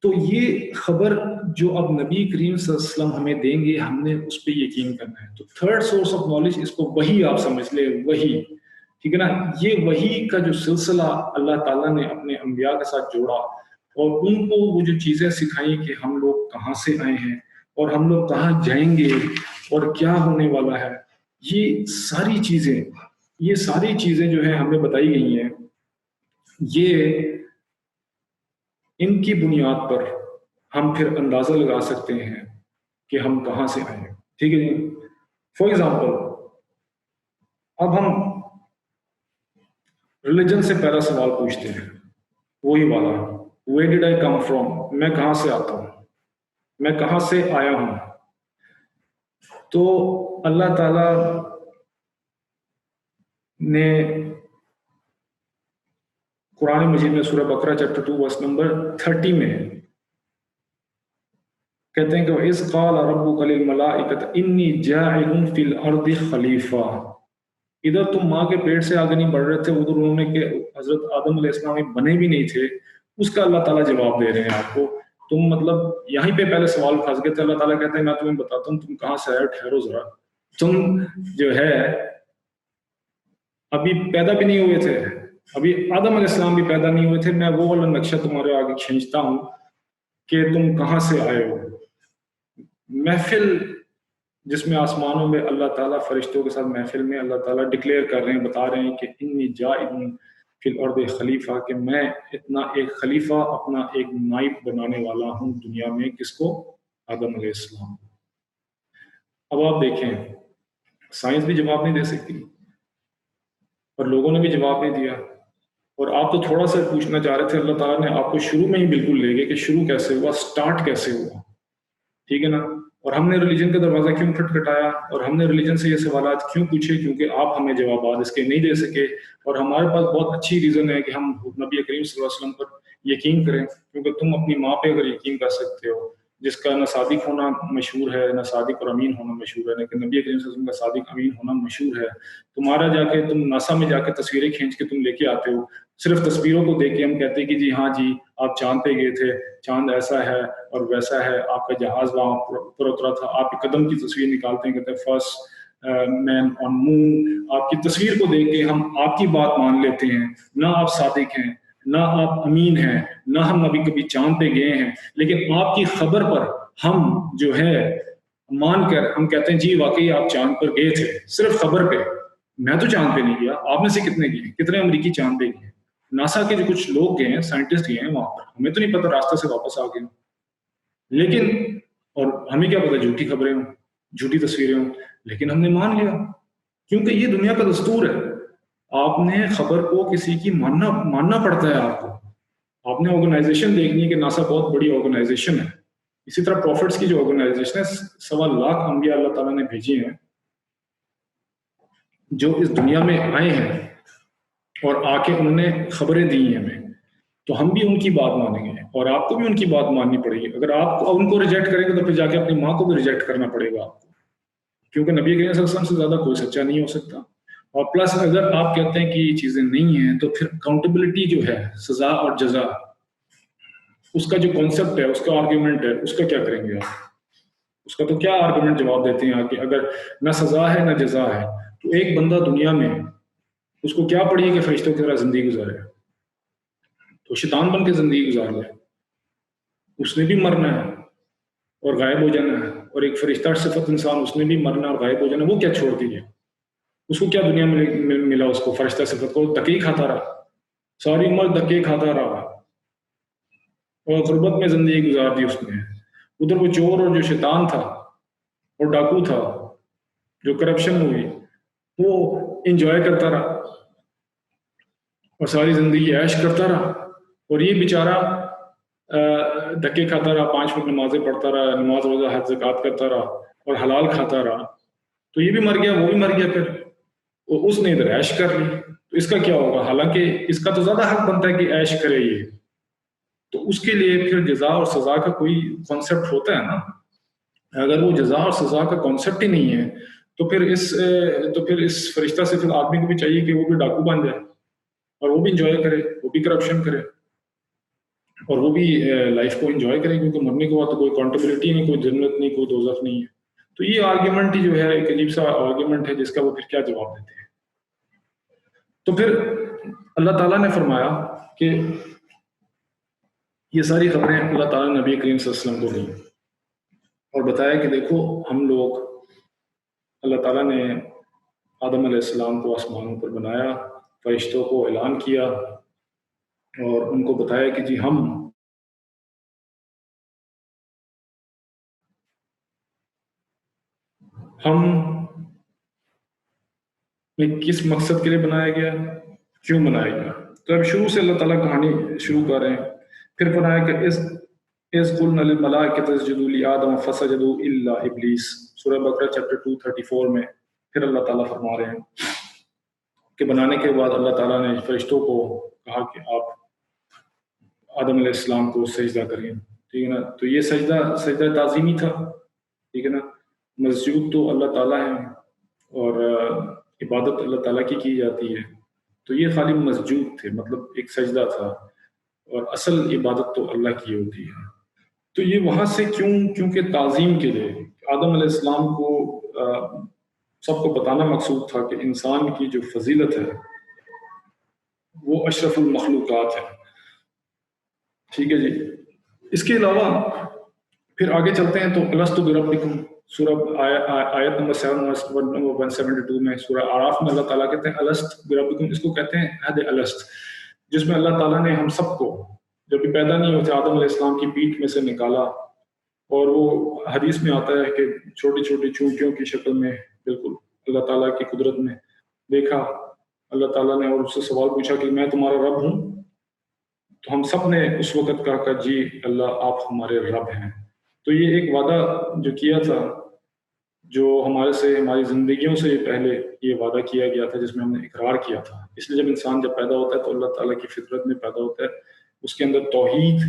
Speaker 1: تو یہ خبر جو اب نبی کریم صلی اللہ علیہ وسلم ہمیں دیں گے ہم نے اس پہ یقین کرنا ہے. تو 3rd سورس آف نالج اس کو وہی آپ سمجھ لیں، وہی. ٹھیک ہے نا. یہ وہی کا جو سلسلہ اللہ تعالیٰ نے اپنے انبیاء کے ساتھ جوڑا اور ان کو وہ جو چیزیں سکھائیں کہ ہم لوگ کہاں سے آئے ہیں اور ہم لوگ کہاں جائیں گے اور کیا ہونے والا ہے، یہ ساری چیزیں جو ہیں ہمیں بتائی گئی ہیں. یہ ان کی بنیاد پر ہم پھر اندازہ لگا سکتے ہیں کہ ہم کہاں سے آئے ہیں. ٹھیک ہے جی. فار ایگزامپل اب ہم ریلیجن سے پہلا سوال پوچھتے ہیں، وہی والا، where did I come from؟ میں کہاں سے آتا ہوں، میں کہاں سے آیا ہوں. تو اللہ تعالی نے قرآن مجید میں سورہ بقرہ چیپٹر 2 ورس نمبر 30 میں کہتے ہیں کہ وَإِذْ قَالَ رَبُّكَ لِلْمَلَائِكَةِ إِنِّي جَاعِلٌ فِي الْأَرْضِ خَلِيفَةً. ادھر تم ماں کے پیٹ سے آگے نہیں بڑھ رہے تھے، ادھر انہوں نے کہ حضرت آدم علیہ السلام بنے بھی نہیں تھے. اس کا اللہ تعالیٰ جواب دے رہے ہیں آپ کو. تم مطلب یہیں پہ پہلے سوال پھنس گئے تھے. اللہ تعالیٰ کہتے ہیں میں تمہیں بتاتا ہوں تم کہاں سے آئے، ٹھہرو ذرا. تم جو ہے ابھی پیدا بھی نہیں ہوئے تھے، ابھی آدم علیہ السلام بھی پیدا نہیں ہوئے تھے. میں وہ والا نقشہ تمہارے آگے کھینچتا ہوں کہ تم کہاں سے آئے ہو. محفل جس میں آسمانوں میں اللہ تعالیٰ فرشتوں کے ساتھ محفل میں اللہ تعالیٰ ڈکلیئر کر رہے ہیں، بتا رہے ہیں کہ انی جاعل فی الارض خلیفہ، کہ میں اتنا ایک خلیفہ، اپنا ایک نائب بنانے والا ہوں دنیا میں، کس کو؟ آدم علیہ السلام۔ اب آپ دیکھیں، سائنس بھی جواب نہیں دے سکتی اور لوگوں نے بھی جواب نہیں دیا، اور آپ تو تھوڑا سا پوچھنا چاہ رہے تھے، اللہ تعالیٰ نے آپ کو شروع میں ہی بالکل لے گئے کہ شروع کیسے ہوا، سٹارٹ کیسے ہوا، ٹھیک ہے نا؟ اور ہم نے ریلیجن کا دروازہ کیوں کھٹکھٹایا، اور ہم نے ریلیجن سے یہ سوالات کیوں پوچھے؟ کیونکہ آپ ہمیں جوابات اس کے نہیں دے سکے، اور ہمارے پاس بہت اچھی ریزن ہے کہ ہم نبی کریم صلی اللہ علیہ وسلم پر یقین کریں، کیونکہ تم اپنی ماں پہ اگر یقین کر سکتے ہو، جس کا نہ صادق ہونا مشہور ہے، نہ صادق اور امین ہونا مشہور ہے، لیکن نبی کریم صلی اللہ علیہ وسلم کا صادق امین ہونا مشہور ہے، تمہارا جا کے تم ناسا میں جا کے تصویریں کھینچ کے تم لے کے آتے ہو، صرف تصویروں کو دیکھ کے ہم کہتے ہیں کہ جی ہاں جی آپ چاند پہ گئے تھے، چاند ایسا ہے اور ویسا ہے، آپ کا جہاز وہاں پر اترا تھا، آپ کے قدم کی تصویر نکالتے ہیں، کہتے ہیں فرسٹ مین آن مون، آپ کی تصویر کو دیکھ کے ہم آپ کی بات مان لیتے ہیں، نہ آپ صادق ہیں، نہ آپ امین ہیں، نہ ہم ابھی کبھی چاند پہ گئے ہیں، لیکن آپ کی خبر پر ہم جو ہے مان کر ہم کہتے ہیں جی واقعی آپ چاند پر گئے تھے، صرف خبر پہ۔ میں تو چاند پہ نہیں گیا، آپ میں سے کتنے گئے، کتنے امریکی چاند پہ گئے؟ ناسا کے جو کچھ لوگ گئے ہیں، سائنٹسٹ گئے ہیں وہاں پر، ہمیں تو نہیں پتا راستے سے واپس آ گئے، لیکن اور ہمیں کیا پتا جھوٹی خبریں ہوں، جھوٹی تصویریں ہوں، لیکن ہم نے مان لیا کیونکہ یہ دنیا کا دستور ہے۔ آپ نے خبر کو کسی کی ماننا پڑتا ہے، آپ نے آرگنائزیشن دیکھنی ہے کہ ناسا بہت بڑی آرگنائزیشن ہے، اسی طرح پروفٹس کی جو آرگنائزیشن ہے، 1.25 لاکھ انبیاء اللہ تعالیٰ نے بھیجے ہیں جو اس دنیا میں آئے ہیں، اور آ کے انہوں نے خبریں دی ہیں ہمیں، تو ہم بھی ان کی بات مانیں گے، اور آپ کو بھی ان کی بات ماننی پڑے گی۔ اگر آپ ان کو ریجیکٹ کریں گے تو پھر جا کے اپنی ماں کو بھی ریجیکٹ کرنا پڑے گا آپ کو، کیونکہ نبی کریم صلی اللہ علیہ وسلم سے زیادہ کوئی سچا نہیں ہو سکتا۔ اور پلس اگر آپ کہتے ہیں کہ یہ چیزیں نہیں ہیں تو پھر اکاؤنٹیبلٹی جو ہے، سزا اور جزا، اس کا جو کانسیپٹ ہے، اس کا آرگیومنٹ ہے، اس کا کیا کریں گے آپ؟ اس کا تو کیا آرگومنٹ جواب دیتے ہیں آپ کہ اگر نہ سزا ہے نہ جزا ہے، تو ایک بندہ دنیا میں اس کو کیا پڑی ہے کہ فرشتوں کی طرح زندگی گزارے؟ تو شیطان بن کے زندگی گزار لے، اس نے بھی مرنا ہے اور غائب ہو جانا ہے، اور ایک فرشتہ صفت انسان، اس نے بھی مرنا اور غائب ہو جانا ہے، وہ کیا چھوڑ دیجیے؟ اس کو کیا دنیا میں ملا؟ اس کو فرشتہ صفت کو دھکے ہی کھاتا رہا، ساری عمر دھکے کھاتا رہا، اور غربت میں زندگی گزار دی اس نے۔ ادھر وہ چور اور جو شیطان تھا اور ڈاکو تھا، جو کرپشن ہوئی، وہ انجوائے کرتا رہا اور ساری زندگی عیش کرتا رہا، اور یہ بیچارہ دھکے کھاتا رہا، 5 وقت نمازیں پڑھتا رہا، نماز روزہ حج زکات کرتا رہا اور حلال کھاتا رہا، تو یہ بھی مر گیا، وہ بھی مر گیا، پھر اس نے ادھر عیش کر لی، تو اس کا کیا ہوگا؟ حالانکہ اس کا تو زیادہ حق بنتا ہے کہ عیش کرے یہ، تو اس کے لیے پھر جزا اور سزا کا کوئی کانسیپٹ ہوتا ہے نا؟ اگر وہ جزا اور سزا کا کانسیپٹ ہی نہیں ہے تو پھر اس فرشتہ سے پھر آدمی کو بھی چاہیے کہ وہ بھی ڈاکو بن جائے اور وہ بھی انجوائے کرے، وہ بھی کرپشن کرے اور وہ بھی لائف کو انجوائے کرے، کیونکہ مرنے کے بعد تو کوئی اکاؤنٹیبلٹی نہیں، کوئی جنت نہیں، کوئی دوزخ نہیں ہے۔ تو یہ آرگیومنٹ ہی جو ہے ایک عجیب سا آرگیومنٹ ہے جس کا وہ پھر کیا جواب دیتے ہیں۔ تو پھر اللہ تعالیٰ نے فرمایا کہ یہ ساری خبریں اللہ تعالیٰ نے نبی کریم صلی اللہ علیہ وسلم کو دیں اور بتایا کہ دیکھو ہم لوگ، اللہ تعالیٰ نے آدم علیہ السلام کو آسمانوں پر بنایا، فرشتوں کو اعلان کیا اور ان کو بتایا کہ جی ہم نے کس مقصد کے لیے بنایا گیا، کیوں بنایا گیا۔ تو اب شروع سے اللہ تعالیٰ کہانی شروع کر رہے ہیں، پھر فرمایا کہ اِذْ قُلْنَا لِلْمَلَائِكَةِ اسْجُدُوا لِآدَمَ فَسَجَدُوا إِلَّا إِبْلِيسَ، سورہ بقرہ چیپٹر 234 میں پھر اللہ تعالیٰ فرما رہے ہیں کہ بنانے کے بعد اللہ تعالیٰ نے فرشتوں کو کہا کہ آپ آدم علیہ السلام کو سجدہ کریں، ٹھیک ہے نا؟ تو یہ سجدہ تعظیمی تھا، ٹھیک ہے نا؟ مسجود تو اللہ تعالیٰ ہے اور عبادت اللہ تعالیٰ کی جاتی ہے، تو یہ خالی مسجود تھے، مطلب ایک سجدہ تھا، اور اصل عبادت تو اللہ کی ہوتی ہے۔ تو یہ وہاں سے کیونکہ تعظیم کے لیے آدم علیہ السلام کو سب کو بتانا مقصود تھا کہ انسان کی جو فضیلت ہے وہ اشرف المخلوقات ہے، ٹھیک ہے جی۔ اس کے علاوہ پھر آگے چلتے ہیں تو الستُ بربکم، سورہ آیت نمبر 172 میں سورہ آراف میں اللہ تعالیٰ کہتے ہیں الست بربکم، اس کو کہتے ہیں عہد الست، جس میں اللہ تعالیٰ نے ہم سب کو جب بھی پیدا نہیں ہوتے آدم علیہ السلام کی پیٹھ میں سے نکالا، اور وہ حدیث میں آتا ہے کہ چھوٹی چھوٹی چونٹیوں کی شکل میں بالکل اللہ تعالیٰ کی قدرت میں دیکھا اللہ تعالیٰ نے، اور اس سے سوال پوچھا کہ میں تمہارا رب ہوں؟ تو ہم سب نے اس وقت کہا کہ جی اللہ آپ ہمارے رب ہیں۔ تو یہ ایک وعدہ جو کیا تھا، جو ہمارے سے ہماری زندگیوں سے پہلے یہ وعدہ کیا گیا تھا، جس میں ہم نے اقرار کیا تھا۔ اس لیے جب انسان جب پیدا ہوتا ہے تو اللہ تعالیٰ کی فطرت میں پیدا ہوتا ہے، اس کے اندر توحید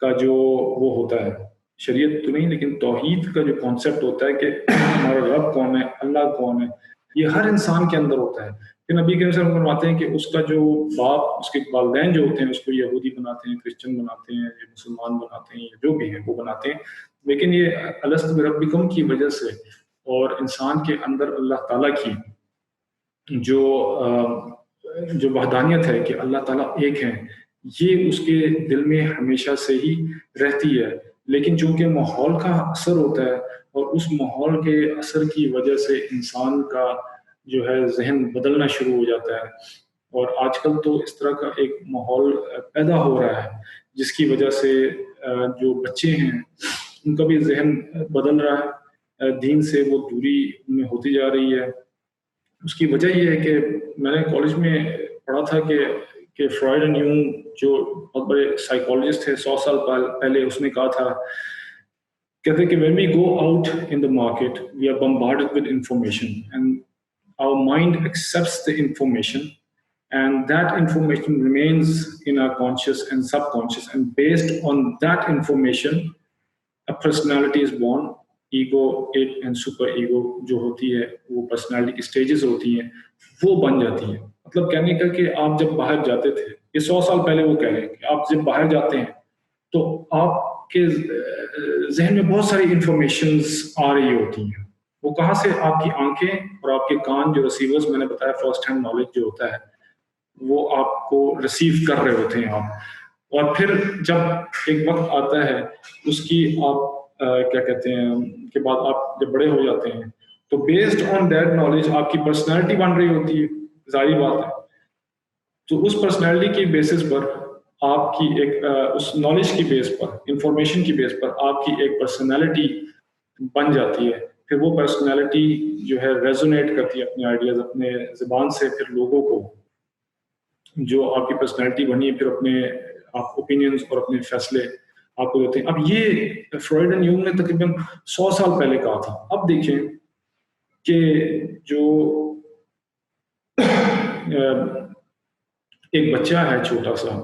Speaker 1: کا جو وہ ہوتا ہے، شریعت تو نہیں لیکن توحید کا جو کانسیپٹ ہوتا ہے کہ ہمارا رب کون ہے، اللہ کون ہے، یہ ہر انسان کے اندر ہوتا ہے۔ کہ نبی کے وسلم فرماتے ہیں کہ اس کا جو باپ، اس کے والدین جو ہوتے ہیں اس کو یہودی بناتے ہیں، کرسچن بناتے ہیں، مسلمان بناتے ہیں، جو بھی ہیں وہ بناتے ہیں، لیکن یہ الست بربکم کی وجہ سے اور انسان کے اندر اللہ تعالیٰ کی جو وحدانیت ہے کہ اللہ تعالیٰ ایک ہیں، یہ اس کے دل میں ہمیشہ سے ہی رہتی ہے۔ لیکن چونکہ ماحول کا اثر ہوتا ہے، اور اس ماحول کے اثر کی وجہ سے انسان کا جو ہے ذہن بدلنا شروع ہو جاتا ہے، اور آج کل تو اس طرح کا ایک ماحول پیدا ہو رہا ہے جس کی وجہ سے جو بچے ہیں ان کا بھی ذہن بدل رہا ہے، دین سے وہ دوری میں ہوتی جا رہی ہے۔ اس کی وجہ یہ ہے کہ میں نے کالج میں پڑھا تھا کہ فرائڈ اینڈ یونگ جو بہت بڑے سائیکالوجسٹ تھے 100 سال پہلے، اس نے کہا تھا، کہتے کہ when we go out in the market we are bombarded with information and our mind accepts the information and that information remains in our conscious and subconscious, and based on that information a personality is born. Ego ایک and super ego جو ہوتی ہے وہ personality کی stages ہوتی ہیں، وہ بن جاتی ہیں۔ مطلب کہنے کا کہ آپ جب باہر جاتے تھے، یہ 100 سال پہلے وہ کہہ رہے ہیں کہ آپ جب باہر جاتے ہیں تو آپ کے ذہن میں بہت ساری انفارمیشنز آ رہی ہوتی ہیں۔ وہ کہاں سے؟ آپ کی آنکھیں اور آپ کے کان جو ریسیورز، میں نے بتایا فرسٹ ہینڈ نالج جو ہوتا ہے وہ آپ کو ریسیو کر رہے ہوتے ہیں آپ، اور پھر جب ایک وقت آتا ہے اس کی آپ کیا کہتے ہیں کہ بعد آپ جب بڑے ہو جاتے ہیں تو بیسڈ آن دیٹ نالج آپ کی پرسنالٹی بن رہی ہوتی ہے، ظاہری بات ہے۔ تو اس پرسنالٹی کی بیسس پر آپ کی ایک اس نالج کی بیس پر، انفارمیشن کی بیس پر آپ کی ایک پرسنالٹی بن جاتی ہے۔ پھر وہ پرسنالٹی جو ہے ریزونیٹ کرتی ہے اپنے آئیڈیاز، اپنے زبان سے، پھر لوگوں کو جو آپ کی پرسنالٹی بنی ہے پھر اپنے آپ اوپینینز اور اپنے فیصلے آپ کو دیتے ہیں۔ اب یہ فرائڈ اینڈ یونگ نے تقریباً 100 سال پہلے کہا تھا۔ اب دیکھیں کہ جو ایک بچہ ہے چھوٹا سا،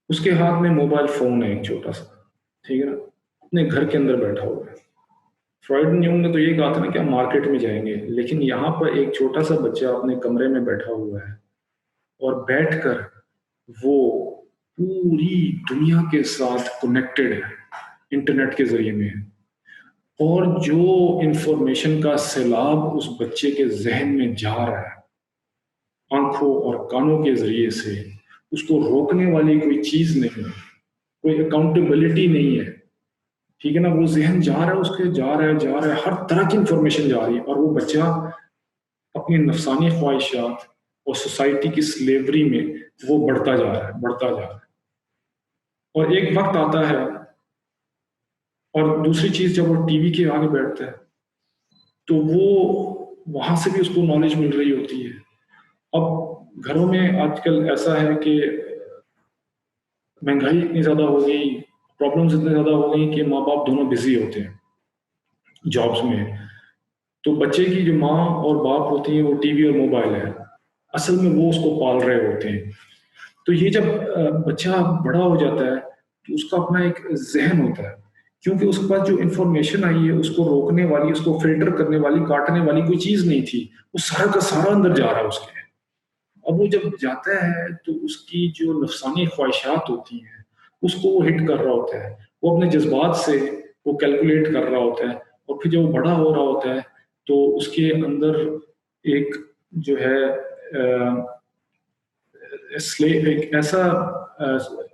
Speaker 1: اس کے ہاتھ میں موبائل فون ہے ایک چھوٹا سا، ٹھیک ہے نا، اپنے گھر کے اندر بیٹھا ہوا ہے۔ فرائڈ اینڈ یونگ نے تو یہ کہا تھا نا کہ ہم مارکیٹ میں جائیں گے، لیکن یہاں پر ایک چھوٹا سا بچہ اپنے کمرے میں بیٹھا ہوا ہے، اور بیٹھ کر وہ پوری دنیا کے ساتھ کنیکٹڈ ہے انٹرنیٹ کے ذریعے میں، اور جو انفارمیشن کا سیلاب اس بچے کے ذہن میں جا رہا ہے آنکھوں اور کانوں کے ذریعے سے، اس کو روکنے والی کوئی چیز نہیں ہے، کوئی اکاؤنٹیبلٹی نہیں ہے، ٹھیک ہے نا۔ وہ ذہن جا رہا ہے، اس کے جا رہا ہے، ہر طرح کی انفارمیشن جا رہی ہے، اور وہ بچہ اپنی نفسانی خواہشات اور سوسائٹی کی سلیوری میں وہ بڑھتا جا رہا ہے۔ اور ایک وقت آتا ہے، اور دوسری چیز جب وہ ٹی وی کے آگے بیٹھتا ہے تو وہ وہاں سے بھی اس کو نالج مل رہی ہوتی ہے۔ اب گھروں میں آج کل ایسا ہے کہ مہنگائی اتنی زیادہ ہو گئی، پرابلمز اتنے زیادہ ہو گئی کہ ماں باپ دونوں بزی ہوتے ہیں جابس میں، تو بچے کی جو ماں اور باپ ہوتی ہیں وہ ٹی وی اور موبائل ہے، اصل میں وہ اس کو پال رہے ہوتے ہیں۔ تو یہ جب بچہ بڑا ہو جاتا ہے تو اس کا اپنا ایک ذہن ہوتا ہے، کیونکہ اس کے پاس جو انفارمیشن آئی ہے اس کو روکنے والی، اس کو فلٹر کرنے والی، کاٹنے والی کوئی چیز نہیں تھی، وہ سارا کا سارا اندر جا رہا ہے اس کے۔ اب وہ جب جاتا ہے تو اس کی جو نفسانی خواہشات ہوتی ہیں اس کو وہ ہٹ کر رہا ہوتا ہے، وہ اپنے جذبات سے وہ کیلکولیٹ کر رہا ہوتا ہے، اور پھر جب وہ بڑا ہو رہا ہوتا ہے تو اس کے اندر ایک جو ہے ایک ایسا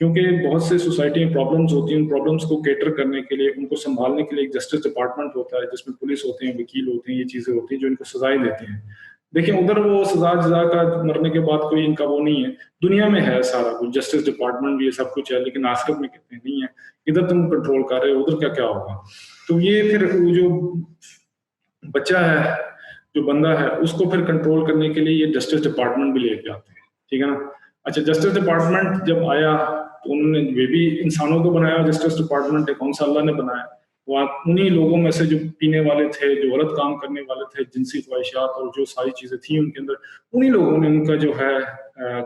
Speaker 1: کیونکہ بہت سے سوسائٹی میں پرابلمز ہوتی ہیں، ان پرابلمز کو کیٹر کرنے کے لیے، ان کو سنبھالنے کے لیے ایک جسٹس ڈپارٹمنٹ ہوتا ہے جس میں پولیس ہوتے ہیں، وکیل ہوتے ہیں، یہ چیزیں ہوتی ہیں جو ان کو سزائیں دیتے ہیں. دیکھیں ادھر وہ سزا جزا کا مرنے کے بعد کوئی ان کا وہ نہیں ہے. دنیا میں ہے سارا کچھ، جسٹس ڈپارٹمنٹ بھی یہ سب کچھ ہے، لیکن آخرت میں کہتے ہیں نہیں ہے. ادھر تم کنٹرول کر رہے ہو، ادھر کیا کیا ہوگا. تو یہ پھر وہ جو بچہ ہے، جو بندہ ہے، اس کو پھر کنٹرول کرنے کے لیے یہ جسٹس ڈپارٹمنٹ بھی لے کے آتے ہیں. ٹھیک ہے نا. اچھا جسٹس ڈپارٹمنٹ جب آیا تو انہوں نے یہ بھی انسانوں کو بنایا. جسٹس ڈپارٹمنٹ ہے کون سا اللہ نے بنایا. وہ انہی لوگوں میں سے جو پینے والے تھے، جو غلط کام کرنے والے تھے، جنسی خواہشات اور جو ساری چیزیں تھیں ان کے اندر، انہی لوگوں نے ان کا جو ہے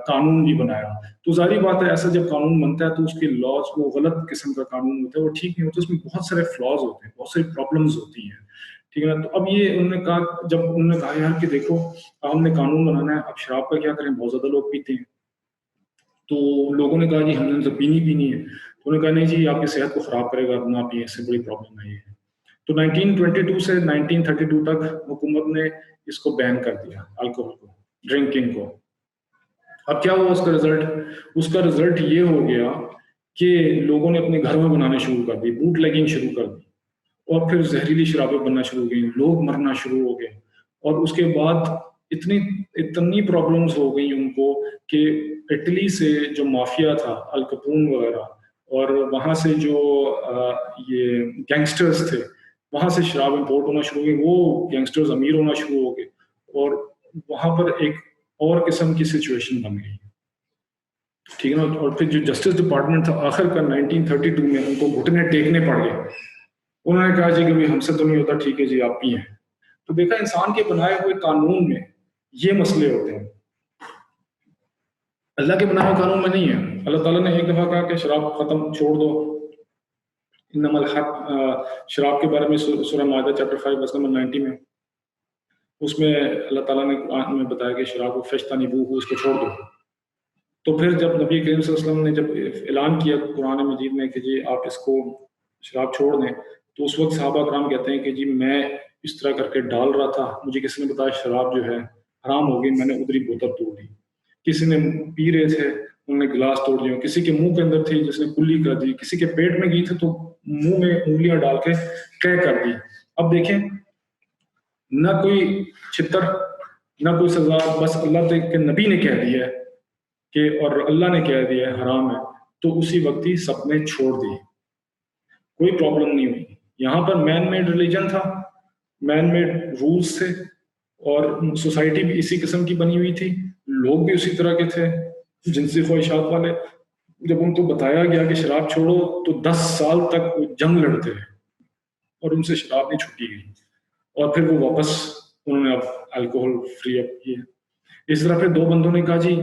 Speaker 1: قانون بھی بنایا. تو ظاہری بات ہے ایسا جب قانون بنتا ہے تو اس کے لاز، وہ غلط قسم کا قانون ہوتا ہے، وہ ٹھیک نہیں ہوتا، اس میں بہت سارے فلاز ہوتے ہیں، بہت ساری پرابلمز ہوتی ہیں. ٹھیک ہے نا. تو اب یہ انہوں نے کہا، جب انہوں نے کہا یار کہ دیکھو ہم نے قانون بنانا ہے، اب شراب کا کیا کریں، بہت زیادہ لوگ پیتے ہیں. تو لوگوں نے کہا جی ہم نے تو پینی ہے. تو انہوں نے کہا نہیں جی آپ کی صحت کو خراب کرے گا، نہ پیئیں، اس سے بڑی پرابلم ہے یہ. تو 1922 سے 1932 تک حکومت نے اس کو بین کر دیا، الکوہل کو، ڈرنکنگ کو. اب کیا ہوا اس کا رزلٹ؟ اس کا رزلٹ یہ ہو گیا کہ لوگوں نے اپنے گھر میں بنانے شروع کر دی، بوٹ لیگنگ شروع کر دی، اور پھر زہریلی شرابیں بننا شروع ہو گئی، لوگ مرنا شروع ہو گئے. اور اس کے بعد اتنی پرابلمز ہو گئی ان کو کہ اٹلی سے جو مافیا تھا، الکپون وغیرہ، اور وہاں سے جو یہ گینگسٹرز تھے، وہاں سے شراب امپورٹ ہونا شروع ہو گئی. وہ گینگسٹرز امیر ہونا شروع ہو گئے، اور وہاں پر ایک اور قسم کی سچویشن بن گئی. ٹھیک ہے نا. اور پھر جو جسٹس ڈپارٹمنٹ تھا آخر کا 1932 میں ان کو گھٹنے ٹیکنے پڑ گئے. انہوں نے کہا جی کہ ہم سے تو نہیں ہوتا، ٹھیک ہے جی آپ پیئیں. تو دیکھا انسان کے بنائے ہوئے قانون میں یہ مسئلے ہوتے ہیں، اللہ کے بنائے ہوئے قانون میں نہیں ہے. اللہ تعالیٰ نے ایک دفعہ کہا کہ شراب ختم، چھوڑ دو. انما الحق شراب کے بارے میں سورہ مائدہ چیپٹر 5 ورس نمبر 90 میں، اس میں اللہ تعالیٰ نے قرآن میں بتایا کہ شراب کو فجتنبوہ، اس کو چھوڑ دو. تو پھر جب نبی کریم صلی اللہ علیہ وسلم نے جب اعلان کیا قرآن مجید میں کہ جی آپ اس کو شراب چھوڑ دیں، تو اس وقت صحابہ کرام کہتے ہیں کہ جی میں اس طرح کر کے ڈال رہا تھا، مجھے کسی نے بتایا شراب جو ہے حرام ہو گئی، میں نے ادھر ہی بوتل توڑ دی. کسی نے پی رہے تھے انہوں نے گلاس توڑ دیا، کسی کے منہ کے اندر تھی جس نے کلی کر دی، کسی کے پیٹ میں گئی تھی تو منہ میں انگلیاں ڈال کے طے کر دی. اب دیکھیں نہ کوئی چھتر، نہ کوئی سزا، بس اللہ کے نبی نے کہہ دیا ہے کہ، اور اللہ نے کہہ دیا ہے حرام ہے، تو اسی وقت ہی سب نے چھوڑ دی، کوئی پرابلم نہیں ہوئی. یہاں پر مین میڈ ریلیجن تھا، مین میڈ رولز تھے، اور سوسائٹی بھی اسی قسم کی بنی ہوئی تھی، لوگ بھی اسی طرح کے تھے جنسی خواہشات والے. جب ان کو بتایا گیا کہ شراب چھوڑو تو 10 سال تک وہ جنگ لڑتے رہے اور ان سے شراب نہیں چھوٹی گئی. اور پھر وہ واپس انہوں نے اب الکوہل فری اپ کیے. اس طرح پھر دو بندوں نے کہا جی،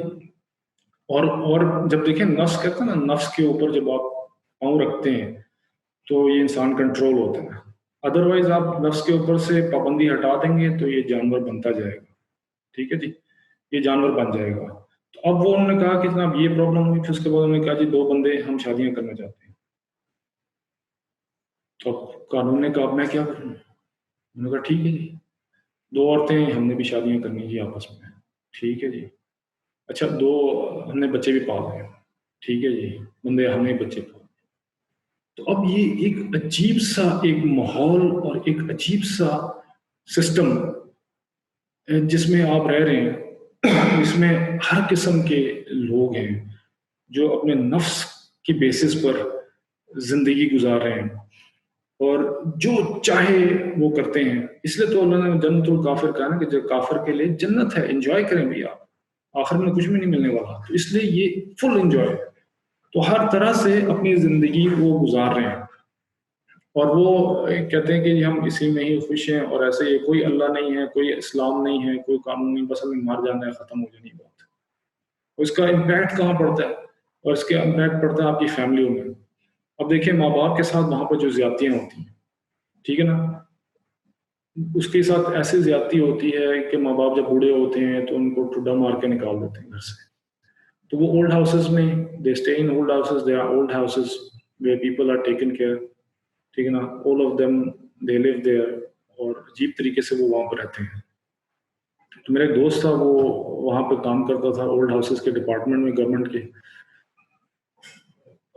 Speaker 1: اور جب دیکھیں نفس کہتے ہیں نا، نفس کے اوپر جب آپ پاؤں رکھتے ہیں تو یہ انسان کنٹرول ہوتا ہے. ادروائز آپ نفس کے اوپر سے پابندی ہٹا دیں گے تو یہ جانور بنتا جائے گا. ٹھیک ہے جی، یہ جانور بن جائے گا. تو اب وہ انہوں نے کہا کہ جناب یہ پرابلم ہوئی. پھر اس کے بعد انہوں نے کہا جی دو بندے ہم شادیاں کرنا چاہتے ہیں. تو قانون نے کہا اب میں کیا کروں؟ انہوں نے کہا ٹھیک ہے جی، دو عورتیں ہم نے بھی شادیاں کرنی جی آپس میں. ٹھیک ہے جی. اچھا دو ہم نے بچے بھی پال رہے ہیں. ٹھیک ہے جی، بندے ہم نے بچے پال. تو اب یہ ایک عجیب سا ایک ماحول اور ایک عجیب سا سسٹم جس میں آپ رہ رہے ہیں، اس میں ہر قسم کے لوگ ہیں جو اپنے نفس کی بیسس پر زندگی گزار رہے ہیں اور جو چاہے وہ کرتے ہیں. اس لیے تو اللہ نے جنت الکافر کہا نا کہ جو کافر کے لیے جنت ہے، انجوائے کریں بھی آپ، آخر میں کچھ بھی نہیں ملنے والا. تو اس لیے یہ فل انجوائے. تو ہر طرح سے اپنی زندگی وہ گزار رہے ہیں اور وہ کہتے ہیں کہ جی ہم اسی میں ہی خوش ہیں، اور ایسے ہی کوئی اللہ نہیں ہے، کوئی اسلام نہیں ہے، کوئی قانون نہیں، بس ہمیں مار جانا ہے، ختم ہو جانی بات. اس کا امپیکٹ کہاں پڑتا ہے؟ اور اس کا امپیکٹ پڑتا ہے آپ کی فیملیوں میں. اب دیکھیں ماں باپ کے ساتھ وہاں پر جو زیادتیاں ہوتی ہیں، ٹھیک ہے نا، اس کے ساتھ ایسی زیادتی ہوتی ہے کہ ماں باپ جب بوڑھے ہوتے ہیں تو ان کو ٹھڈا مار کے نکال دیتے ہیں گھر سے. تو وہ اولڈ ہاؤسز میں they stay in old houses, they are old houses where people are taken care. ٹھیک ہے نا، all of them they live there, اور عجیب طریقے سے وہ وہاں پہ رہتے ہیں. تو میرا ایک دوست تھا، وہ وہاں پہ کام کرتا تھا اولڈ ہاؤسز کے ڈپارٹمنٹ میں، گورنمنٹ کے.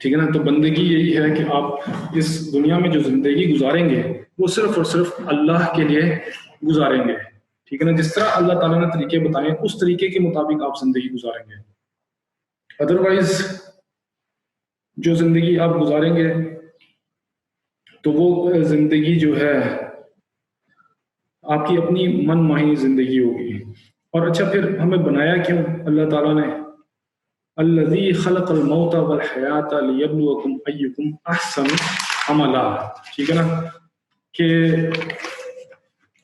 Speaker 1: ٹھیک ہے نا. تو بندگی یہی ہے کہ آپ اس دنیا میں جو زندگی گزاریں گے وہ صرف اور صرف اللہ کے لیے گزاریں گے. ٹھیک ہے نا. جس طرح اللہ تعالیٰ نے طریقے بتائے اس طریقے کے مطابق آپ زندگی گزاریں گے. ادروائز جو زندگی آپ گزاریں گے تو وہ زندگی جو ہے آپ کی اپنی من مانی زندگی ہوگی. اور اچھا پھر ہمیں بنایا کیوں اللہ تعالیٰ نے؟ الذی خلق الموت والحیات لیبلوکم ایکم احسن عملا. ٹھیک ہے نا. کہ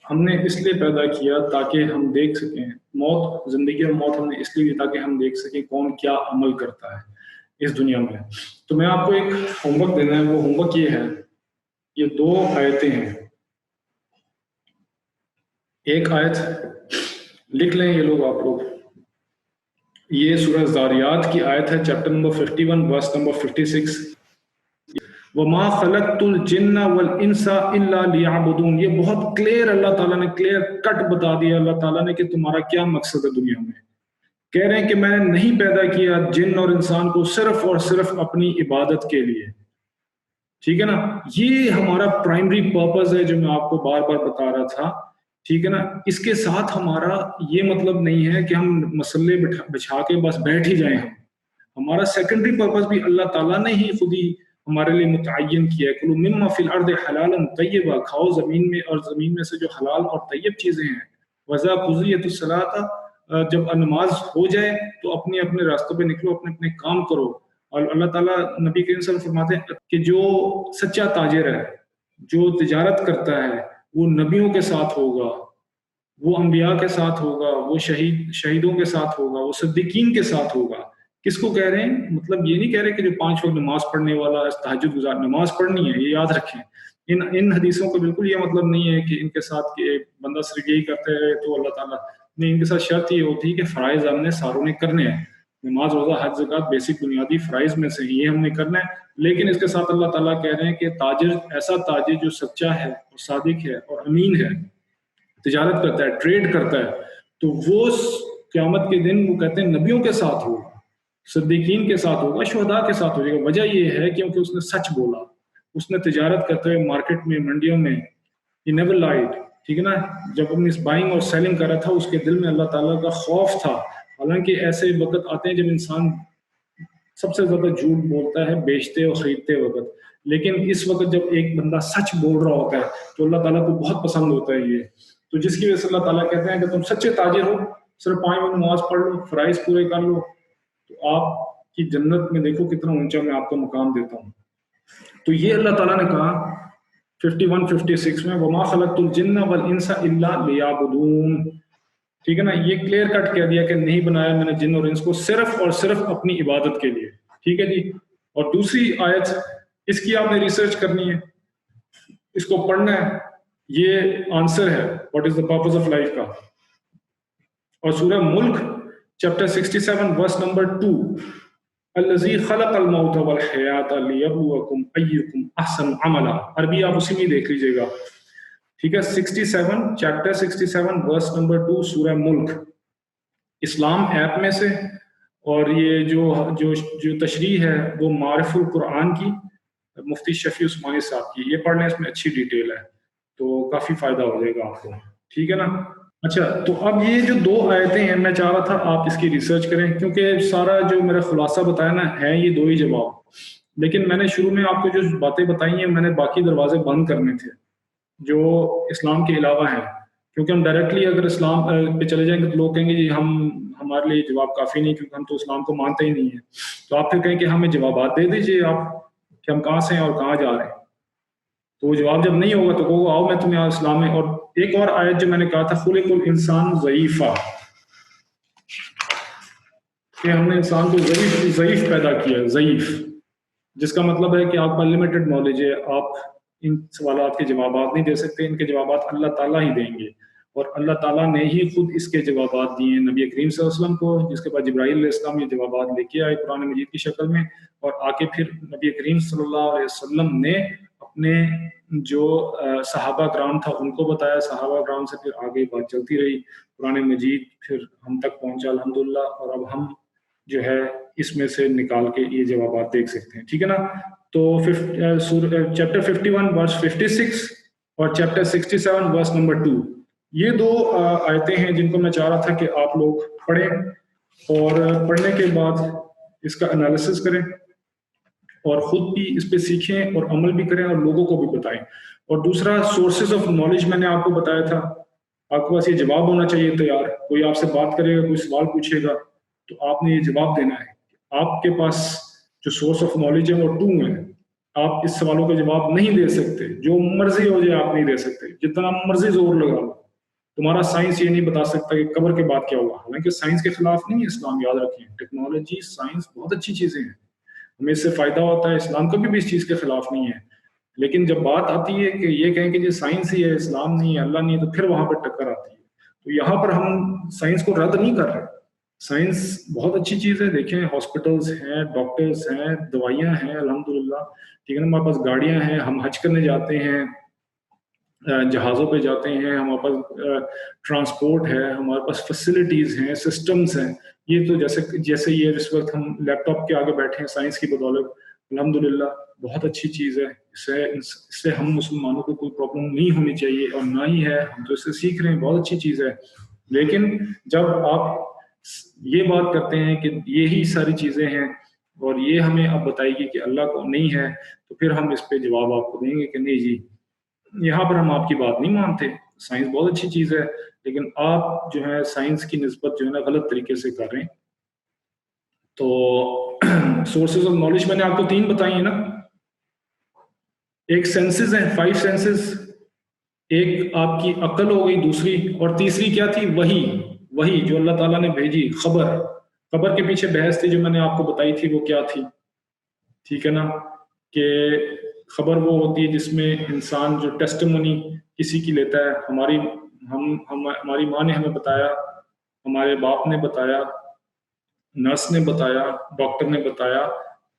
Speaker 1: ہم نے اس لیے پیدا کیا تاکہ ہم دیکھ سکیں موت، زندگی اور موت ہم نے اس لیے تاکہ ہم دیکھ سکیں کون کیا عمل کرتا ہے اس دنیا میں. تو میں آپ کو ایک ہوم ورک دینا ہے. وہ ہوم ورک یہ ہے، یہ 2 آیتیں ہیں. ایک آیت لکھ لیں یہ لوگ، آپ لوگ. یہ سورہ زاریات کی آیت ہے، چیپٹر نمبر 51 ورس نمبر 56. وَمَا خَلَقْتُ الْجِنَّ وَالْإِنسَ إِلَّا لِيَعْبُدُونَ. یہ بہت کلیئر اللہ تعالیٰ نے کلیئر کٹ بتا دیا اللہ تعالیٰ نے کہ تمہارا کیا مقصد ہے دنیا میں. کہہ رہے ہیں کہ میں نے نہیں پیدا کیا جن اور انسان کو صرف اور صرف اپنی عبادت کے لیے. ٹھیک ہے نا. یہ ہمارا پرائمری پرپز ہے جو میں آپ کو بار بار بتا رہا تھا. ٹھیک ہے نا. اس کے ساتھ ہمارا یہ مطلب نہیں ہے کہ ہم مسلے بچھا کے بس بیٹھ ہی جائیں. ہمارا سیکنڈری پرپز بھی اللہ تعالیٰ نے ہی خود ہی ہمارے لیے متعین کیا ہے. کلوا مما فی الارض حلالا طیبا. کھاؤ زمین میں اور زمین میں سے جو حلال اور طیب چیزیں ہیں. وَإِذَا قُضِيَتِ الصَّلَاةُ. جب نماز ہو جائے تو اپنے اپنے راستوں پہ نکلو، اپنے اپنے کام کرو. اور اللہ تعالیٰ نبی کریم صلی اللہ علیہ وسلم فرماتے ہیں کہ جو سچا تاجر ہے، جو تجارت کرتا ہے، وہ نبیوں کے ساتھ ہوگا، وہ انبیاء کے ساتھ ہوگا، وہ شہیدوں کے ساتھ ہوگا، وہ صدیقین کے ساتھ ہوگا. کس کو کہہ رہے ہیں؟ مطلب یہ نہیں کہہ رہے کہ جو 5 وقت نماز پڑھنے والا تہجد گزار. نماز پڑھنی ہے، یہ یاد رکھیں. ان حدیثوں کا بالکل یہ مطلب نہیں ہے کہ ان کے ساتھ کہ بندہ صرف یہی کرتے رہے تو اللہ تعالیٰ نہیں. ان کے ساتھ شرط یہ ہوتی ہے کہ فرائض ہم نے ساروں نے کرنے ہیں. نماز، روزہ، حج، زکوٰۃ بیسک بنیادی فرائض میں سے یہ ہم نے کرنا ہے. لیکن اس کے ساتھ اللہ تعالیٰ کہہ رہے ہیں کہ تاجر، ایسا تاجر جو سچا ہے اور صادق ہے اور امین ہے، تجارت کرتا ہے، ٹریڈ کرتا ہے، تو وہ قیامت کے دن وہ کہتے ہیں نبیوں کے ساتھ ہوگا، صدیقین کے ساتھ ہوگا، شہداء کے ساتھ ہو جائے گا. وجہ یہ ہے کیونکہ اس نے سچ بولا. اس نے تجارت کرتے ہوئے مارکیٹ میں، منڈیوں میں، he never lied. ٹھیک ہے نا. جب اپنی بائنگ اور سیلنگ کر رہا تھا اس کے دل میں اللہ تعالیٰ کا خوف تھا. حالانکہ ایسے وقت آتے ہیں جب انسان سب سے زیادہ جھوٹ بولتا ہے بیچتے اور خریدتے وقت، لیکن اس وقت جب ایک بندہ سچ بول رہا ہوتا ہے تو اللہ تعالیٰ کو بہت پسند ہوتا ہے یہ. تو جس کی وجہ سے اللہ تعالیٰ کہتے ہیں کہ تم سچے تاجر ہو، صرف 5 وقت نماز پڑھ لو، فرائض پورے کر لو، تو آپ کی جنت میں دیکھو کتنا اونچا میں آپ کو مقام دیتا ہوں. تو یہ اللہ تعالیٰ نے کہا 51-56 میں وَمَا خَلَقْتُ الْجِنَّ وَالْإِنسَ إِلَّا لِيَعْبُدُونَ. ٹھیک ہے نا. یہ کلیئر کٹ کہہ دیا کہ نہیں بنایا میں نے جن اور انس کو صرف اور صرف اپنی عبادت کے لیے. ٹھیک ہے جی. اور دوسری آیت، اس کی آپ نے ریسرچ کرنی ہے، اس کو پڑھنا ہے. یہ آنسر ہے what is the purpose of life کا. اور سورہ ملک چیپٹر 67 ورس نمبر 2، الذی خلق الموت والحیات لیبلوکم ایکم احسن عملا. عربی آپ اسی میں دیکھ لیجیے گا. ٹھیک ہے. 67 چیپٹر 67 ورس نمبر 2 سورہ ملک، اسلام ایپ میں سے. اور یہ جو تشریح ہے وہ معرف القرآن کی، مفتی شفیع عثمانی صاحب کی. یہ پڑھنے اس میں اچھی ڈیٹیل ہے تو کافی فائدہ ہو جائے گا آپ کو. ٹھیک ہے نا. اچھا، تو اب یہ جو 2 آیتیں ہیں میں چاہ رہا تھا آپ اس کی ریسرچ کریں، کیونکہ سارا جو میرا خلاصہ بتایا نا ہے یہ 2 ہی جواب. لیکن میں نے شروع میں آپ کو جو باتیں بتائی ہیں میں نے باقی دروازے بند کرنے تھے جو اسلام کے علاوہ ہیں، کیونکہ ہم ڈائریکٹلی اگر اسلام پہ چلے جائیں گے تو لوگ کہیں گے جی ہمارے لیے جواب کافی نہیں کیونکہ ہم تو اسلام کو مانتے ہی نہیں ہیں. تو آپ پھر کہیں کہ ہمیں جوابات دے دیجیے آپ کہ ہم کہاں سے ہیں اور کہاں جا رہے ہیں. تو وہ جواب جب نہیں ہوگا تو کہو آؤ میں تمہیں اسلام میں. اور ایک اور آیت جو میں نے کہا تھا خلق الانسان ضعیفا، کہ ہم نے انسان کو ضعیف پیدا کیا ہے. ضعیف جس کا مطلب ہے کہ آپ کا لمیٹڈ نالج ہے، آپ ان سوالات کے جوابات نہیں دے سکتے. ان کے جوابات اللہ تعالیٰ ہی دیں گے، اور اللہ تعالیٰ نے ہی خود اس کے جوابات دیے ہیں نبی کریم صلی اللہ علیہ وسلم کو، جس کے بعد جبرائیل علیہ السلام یہ جوابات لے کے آئے قرآن مجید کی شکل میں. اور آگے پھر نبی کریم صلی اللہ علیہ وسلم نے اپنے جو صحابہ کرام تھا ان کو بتایا. صحابہ کرام سے پھر آگے بات چلتی رہی، قرآن مجید پھر ہم تک پہنچا الحمدللہ. اور اب ہم جو ہے اس میں سے نکال کے یہ جوابات دیکھ سکتے ہیں، ٹھیک ہے نا؟ تو چیپٹر 51 ورس 56 اور چیپٹر 67 ورس نمبر 2، یہ دو آیتیں ہیں جن کو میں چاہ رہا تھا کہ آپ لوگ پڑھیں، اور پڑھنے کے بعد اس کا انالیسس کریں اور خود بھی اس پہ سیکھیں اور عمل بھی کریں اور لوگوں کو بھی بتائیں۔ اور دوسرا سورسز آف نالج میں نے آپ کو بتایا تھا، آپ کے پاس یہ جواب ہونا چاہیے تیار، کوئی آپ سے بات کرے گا، کوئی سوال پوچھے گا تو آپ نے یہ جواب دینا ہے۔ آپ کے پاس جو سورس آف نالج ہے وہ 2 ہے، آپ اس سوالوں کا جواب نہیں دے سکتے، جو مرضی ہو جائے آپ نہیں دے سکتے، جتنا مرضی زور لگا لو۔ تمہارا سائنس یہ نہیں بتا سکتا کہ قبر کے بعد کیا ہوگا، حالانکہ سائنس کے خلاف نہیں ہے اسلام، یاد رکھیں، ٹیکنالوجی سائنس بہت اچھی چیزیں ہیں، ہمیں اس سے فائدہ ہوتا ہے، اسلام کبھی بھی اس چیز کے خلاف نہیں ہے، لیکن جب بات آتی ہے کہ یہ کہیں کہ یہ سائنس ہی ہے، اسلام نہیں ہے، اللہ نہیں ہے، تو پھر وہاں پر ٹکر آتی ہے۔ تو یہاں پر ہم سائنس کو رد نہیں کر رہے، سائنس بہت اچھی چیز ہے، دیکھیں ہاسپٹلز ہیں، ڈاکٹرز ہیں، دوائیاں ہیں الحمدللہ، ٹھیک ہے نا، ہمارے پاس گاڑیاں ہیں، ہم حج کرنے جاتے ہیں، جہازوں پہ جاتے ہیں، ہمارے پاس ٹرانسپورٹ ہے، ہمارے پاس فیسلٹیز ہیں، سسٹمز ہیں، یہ تو جیسے یہ اس وقت ہم لیپ ٹاپ کے آگے بیٹھے ہیں سائنس کی بدولت، الحمدللہ بہت اچھی چیز ہے، اس سے ہم مسلمانوں کو کوئی پرابلم نہیں ہونی چاہیے، اور نہ ہی ہے، ہم تو اس سے سیکھ رہے ہیں، بہت اچھی چیز ہے۔ لیکن جب آپ یہ بات کرتے ہیں کہ یہی ساری چیزیں ہیں اور یہ ہمیں اب بتائے گی کہ اللہ کو نہیں ہے، تو پھر ہم اس پہ جواب آپ کو دیں گے کہ نہیں جی، یہاں پر ہم آپ کی بات نہیں مانتے، سائنس بہت اچھی چیز ہے، لیکن آپ جو ہے سائنس کی نسبت جو ہے نا غلط طریقے سے کر رہے ہیں۔ تو سورسز آف نالج میں نے آپ کو 3 بتائی ہیں نا، ایک سینسز ہیں، 5 سینسز، ایک آپ کی عقل ہو گئی دوسری، اور تیسری کیا تھی؟ وہی جو اللہ تعالیٰ نے بھیجی، خبر کے پیچھے بحث تھی جو میں نے آپ کو بتائی تھی، وہ کیا تھی؟ ٹھیک ہے نا، کہ خبر وہ ہوتی ہے جس میں انسان جو ٹیسٹمونی کسی کی لیتا ہے، ہماری ماں نے ہمیں بتایا، ہمارے باپ نے بتایا، نرس نے بتایا، ڈاکٹر نے بتایا،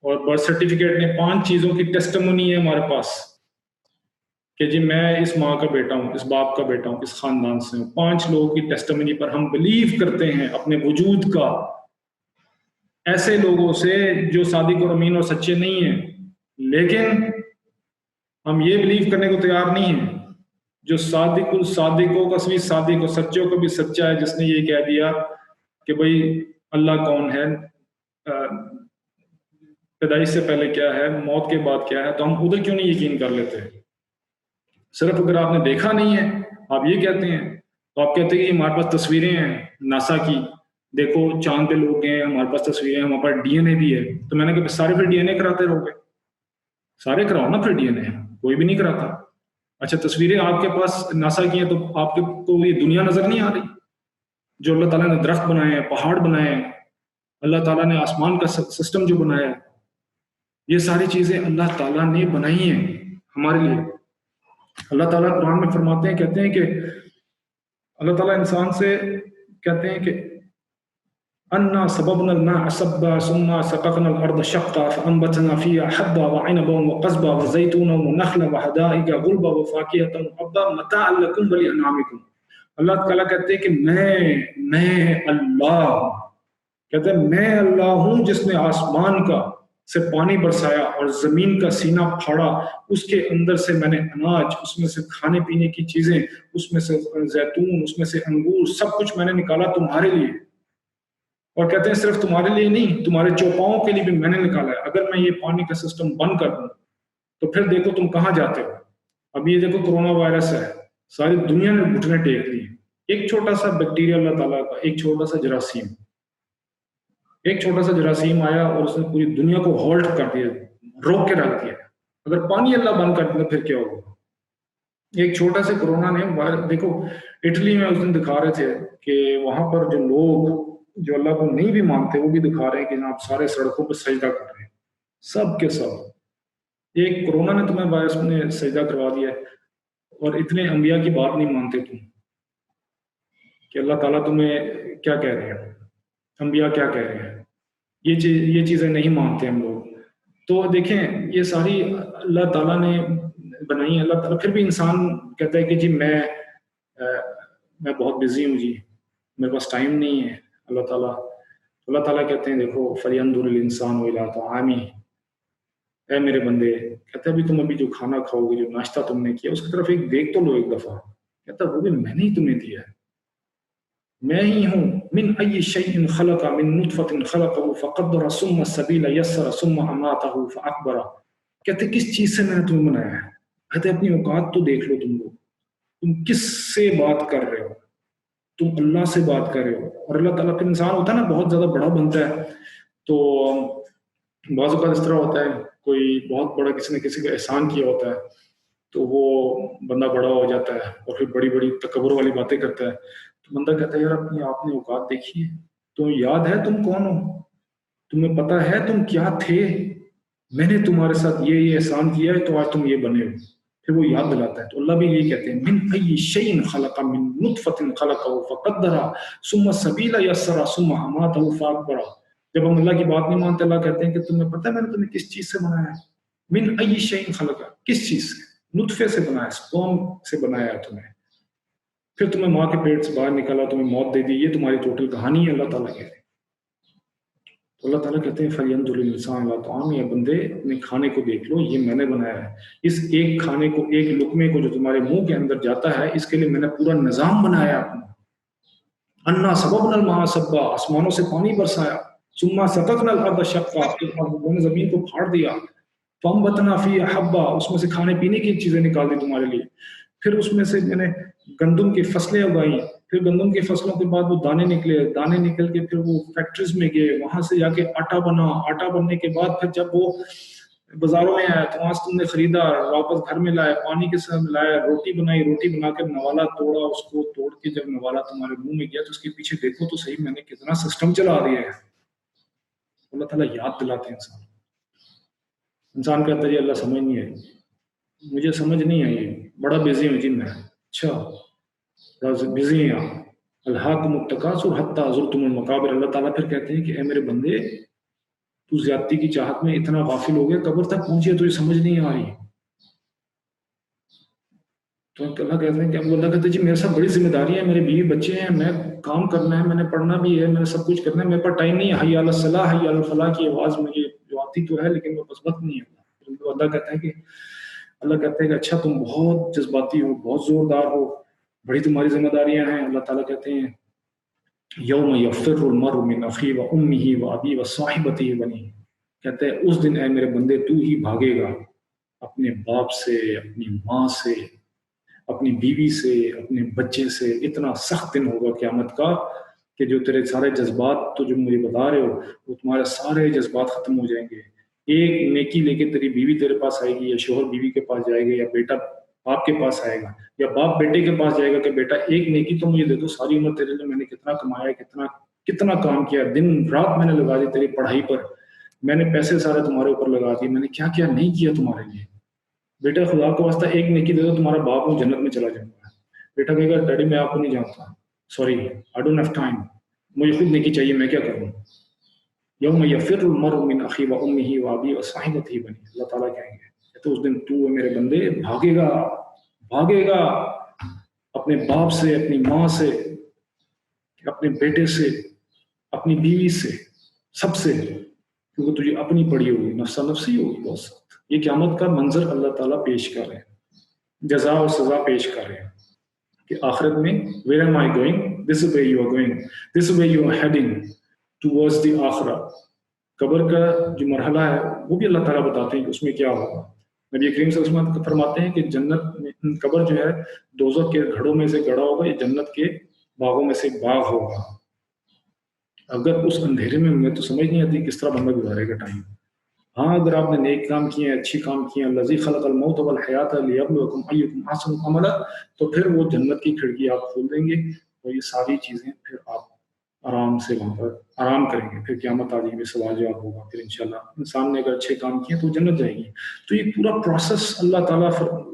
Speaker 1: اور برتھ سرٹیفکیٹ نے، 5 چیزوں کی ٹیسٹمونی ہے ہمارے پاس کہ جی میں اس ماں کا بیٹا ہوں، اس باپ کا بیٹا ہوں، اس خاندان سے ہوں، 5 لوگوں کی ٹیسٹمونی پر ہم بلیو کرتے ہیں اپنے وجود کا، ایسے لوگوں سے جو صادق اور امین اور سچے نہیں ہیں، لیکن ہم یہ بلیو کرنے کو تیار نہیں ہیں جو صادق الصادقوں کا بھی صادق اور سچوں کا بھی سچا ہے، جس نے یہ کہہ دیا کہ بھئی اللہ کون ہے، پیدائش سے پہلے کیا ہے، موت کے بعد کیا ہے، تو ہم ادھر کیوں نہیں یقین کر لیتے؟ صرف اگر آپ نے دیکھا نہیں ہے آپ یہ کہتے ہیں، تو آپ کہتے ہیں کہ ہمارے پاس تصویریں ہیں ناسا کی، دیکھو چاند پہ لوگ گئے ہیں، ہمارے پاس تصویریں ہیں، ہمارے پاس ڈی این اے بھی ہے، تو میں نے کہا سارے پھر ڈی این اے کراتے رہو گے، سارے کراؤ نا پھر ڈی این اے، کوئی بھی نہیں کراتا۔ اچھا تصویریں آپ کے پاس ناسا کی ہیں، تو آپ کو یہ دنیا نظر نہیں آ رہی جو اللہ تعالیٰ نے درخت بنائے ہیں، پہاڑ بنائے ہیں، اللہ تعالیٰ نے آسمان کا سسٹم جو بنایا ہے، یہ ساری چیزیں اللہ تعالیٰ نے بنائی ہیں ہمارے لیے۔ اللہ تعالیٰ قرآن میں فرماتے ہیں، کہتے ہیں کہ اللہ تعالیٰ انسان سے کہتے ہیں کہ انا سببنا الماء سبا ثم سققنا الارض شقا فانبتنا فيها حبا وعنبا وقضبا وزيتونا ونخلا وحدائق غلبا وفاكهة وحبا متاعا لكم ولانعامكم۔ اللہ تعالیٰ کہتے ہیں کہ میں اللہ ہوں، کہتے ہیں میں اللہ ہوں جس نے آسمان کا سے پانی برسایا اور زمین کا سینہ پھاڑا، اس کے اندر سے میں نے اناج، اس میں سے کھانے پینے کی چیزیں، اس میں سے زیتون، اس میں سے انگور، سب کچھ میں نے نکالا تمہارے لیے، اور کہتے ہیں صرف تمہارے لیے نہیں، تمہارے چوپاؤں کے لیے بھی میں نے نکالا ہے۔ اگر میں یہ پانی کا سسٹم بند کر دوں تو پھر دیکھو تم کہاں جاتے ہو۔ اب یہ دیکھو کرونا وائرس ہے، ساری دنیا نے گھٹنے ٹیک دی، ایک چھوٹا سا بیکٹیریا اللہ تعالیٰ کا، ایک چھوٹا سا جراثیم آیا اور اس نے پوری دنیا کو ہولٹ کر دیا، روک کے رکھ دیا۔ اگر پانی اللہ بند کر دیا پھر کیا ہوگا؟ ایک چھوٹا سے کرونا نے دیکھو اٹلی میں اس دن دکھا رہے تھے کہ وہاں پر جو لوگ جو اللہ کو نہیں بھی مانتے وہ بھی دکھا رہے ہیں کہ جناب سارے سڑکوں پہ سجدہ کر رہے ہیں، سب کے سب۔ ایک کرونا نے تمہیں وائرس نے سجدہ کروا دیا ہے، اور اتنے انبیاء کی بات نہیں مانتے تم کہ اللہ تعالیٰ تمہیں کیا کہہ رہے ہیں، انبیاء کیا کہہ رہے ہیں، یہ چیزیں نہیں مانتے ہم لوگ۔ تو دیکھیں یہ ساری اللہ تعالیٰ نے بنائی ہے۔ اللہ تعالیٰ پھر بھی انسان کہتا ہے کہ جی میں بہت بزی ہوں، جی میرے پاس ٹائم نہیں ہے۔ اللہ تعالیٰ اللہ تعالیٰ کہتے ہیں دیکھو فَلْيَنْظُرِ الْإِنسَانُ إِلَىٰ طَعَامِهِ، اے میرے بندے، کہتا ہے ابھی تم ابھی جو کھانا کھاؤ گے، جو ناشتہ تم نے کیا، اس کی طرف ایک دیکھ تو لو ایک دفعہ. کہتا ہے وہ بھی میں نے ہی تمہیں دیا ہے، میں ہی ہوں. من ای شیء خلق، من نطفۃ خلقہ فقدر ثم السبیل یسر ثم اماتہ فاکبر. کہتے کس چیز سے میں نے تمہیں بنایا ہے؟ کہتے اپنی اوقات تو دیکھ لو تم لوگ، تم کس سے بات کر رہے ہو؟ تم اللہ سے بات کر رہے ہو. اور اللہ تعالیٰ پھر انسان ہوتا ہے نا بہت زیادہ بڑا بنتا ہے، تو بعض اوقات اس طرح ہوتا ہے کوئی بہت بڑا کسی نے کسی کا احسان کیا ہوتا ہے تو وہ بندہ بڑا ہو جاتا ہے اور پھر بڑی بڑی تکبر والی باتیں کرتا ہے. تو بندہ کہتا ہے یار اپنی آپ نے اوقات دیکھی ہے، تو یاد ہے تم کون ہو، تمہیں پتا ہے تم کیا تھے، میں نے تمہارے ساتھ یہ احسان کیا ہے تو آج تم یہ بنے ہو. پھر وہ یاد دلاتا ہے. تو اللہ بھی یہی کہتے ہیں من ای شیء خلق، من نطفۃ خلقہ فقدر ثم السبیل یسر ثم اماتہ فاکبر. جب ہم اللہ کی بات نہیں مانتے، اللہ کہتے ہیں کہ تمہیں پتہ ہے میں نے تمہیں کس چیز سے بنایا ہے؟ من ای شیء خلق، کس چیز سے؟ نطفے سے بنایا، سپرم سے بنایا ہے تمہیں، پھر تمہیں ماں کے پیٹ سے باہر نکالا، تمہیں موت دے دی. یہ تمہاری ٹوٹل کہانی ہے. اللہ تعالیٰ کہتے ہیں، تو اللہ تعالیٰ کہتے ہیں فَلْيَنْظُرِ الْإِنسَانُ إِلَىٰ طَعَامِهِ، یا بندے اپنے کھانے کو دیکھ لو، یہ میں نے بنایا ہے. اس ایک کھانے کو، ایک لقمے کو جو تمہارے منہ کے اندر جاتا ہے، اس کے لیے میں نے پورا نظام بنایا اپنا. انا سببنا الماء سبا، آسمانوں سے پانی برسایا. ثم سققنا الارض شقا، پھر ہم نے زمین کو پھاڑ دیا. فانبتنا فیہا حبا، اس میں سے کھانے پینے کی چیزیں نکال دی تمہارے لیے. پھر اس میں سے میں نے گندم کی فصلیں اگائیں. پھر گندم کی فصلوں کے بعد وہ دانے نکلے، دانے نکل کے پھر وہ فیکٹریز میں گئے، وہاں سے جا کے آٹا بنا. آٹا بننے کے بعد پھر جب وہ بازاروں میں آیا تو وہاں سے تم نے خریدا، واپس گھر میں لایا، پانی کے ساتھ ملایا، روٹی بنائی، روٹی بنا کے نوالا توڑا، اس کو توڑ کے جب نوالا تمہارے منہ میں گیا تو اس کے پیچھے دیکھو تو صحیح میں نے کتنا سسٹم چلا دیا ہے. اللہ تعالیٰ یاد دلاتے ہیں انسان. انسان کہتا ہے جی اللہ سمجھ نہیں آئی، مجھے سمجھ نہیں آئی، بڑا بزی ہوں جی میں. اچھا بزی ہیں آپ. الہاکم التکاثر حتی زرتم المقابر. اللہ تعالیٰ پھر کہتے ہیں کہ اے میرے بندے، تو زیادتی کی چاہت میں اتنا غافل ہو گیا، قبر تک پہنچے تو یہ سمجھ نہیں آ رہی. تو اللہ کہتے ہیں کہ اللہ کہتے ہیں جی میرے ساتھ بڑی ذمہ داری ہے، میرے بیوی بچے ہیں، میں کام کرنا ہے، میں نے پڑھنا بھی ہے، میں نے سب کچھ کرنا ہے، میرے پاس ٹائم نہیں ہے. حی علی الصلاح، حی علی الفلاح کی آواز مجھے جو آتی تو ہے لیکن وہ بس وقت نہیں ہے. اللہ کہتے ہیں کہ اچھا تم بہت جذباتی ہو، بہت زوردار ہو، بڑی تمہاری ذمہ داریاں ہیں. اللہ تعالیٰ کہتے ہیں یوم یفر المرء من اخیہ و امہ و ابیہ و صاحبتہ و بنیہ. کہتے ہیں اس دن اے میرے بندے تو ہی بھاگے گا اپنے باپ سے، اپنی ماں سے، اپنی بیوی سے، اپنے بچے سے. اتنا سخت دن ہوگا قیامت کا کہ جو تیرے سارے جذبات تو جو مجھے بتا رہے ہو وہ تمہارے سارے جذبات ختم ہو جائیں گے. ایک نیکی لے کے تیری بیوی تیرے پاس آئے گی، یا شوہر بیوی کے پاس جائے گا، یا بیٹا باپ کے پاس آئے گا، یا باپ بیٹے کے پاس جائے گا کہ بیٹا ایک نیکی تو مجھے دے دو، ساری عمر تیرے لیے میں نے کتنا کمایا، کتنا کام کیا، دن رات میں نے لگا دی تیری پڑھائی پر، میں نے پیسے سارے تمہارے اوپر لگا دیے، میں نے کیا کیا نہیں کیا تمہارے لیے. بیٹا خدا کو واسطہ ایک نیکی دے دو، تمہارا باپ ہوں جنت میں چلا جاؤں گا. بیٹا کہے گا ڈیڈی میں آپ کو نہیں جانتا، sorry I don't have time, مجھے خود نیکی چاہیے، میں کیا کروں. یوم یفر المرء من اخیہ و امہ و ابیہ و صاحبتہ بنیہ. اللہ تعالیٰ کہیں گے تو اس دن تو میرے بندے بھاگے گا اپنے باپ سے، اپنی ماں سے، اپنے بیٹے سے، اپنی بیوی سے، سب سے، کیونکہ تجھے اپنی پڑی ہوگی، نفسا نفسی ہوگی بہت سخت. یہ قیامت کا منظر اللہ تعالیٰ پیش کر رہے ہیں، جزا و سزا پیش کر رہے ہیں کہ آخرت میں where am I going, this is where you are going, this is where you are heading towards the آخرہ. قبر کا جو مرحلہ ہے وہ بھی اللہ تعالیٰ بتاتے ہیں کہ اس میں کیا ہوگا. نبی کریم صلی اللہ علیہ وسلم فرماتے ہیں کہ جنت میں قبر جو ہے دوزخ کے گھڑوں میں سے گڑھا ہوگا، یہ جنت کے باغوں میں سے ایک باغ ہوگا. اگر اس اندھیرے میں ہوں گے تو سمجھ نہیں آتی کس طرح بندہ گزارے گا ٹائم. ہاں اگر آپ نے نیک کام کیے ہیں، اچھی کام کیے ہیں، الذی خلق الموت والحیات لیبلوکم ایکم احسن عملا، تو پھر وہ جنت کی کھڑکی آپ کھول دیں گے اور یہ ساری چیزیں پھر آپ آرام سے وہاں پر آرام کریں گے. پھر قیامت آ جائے گی، سوال جواب ہوگا، پھر انشاءاللہ انسان نے اگر اچھے کام کیے تو جنت جائے گی. تو یہ پورا پروسیس اللہ تعالیٰ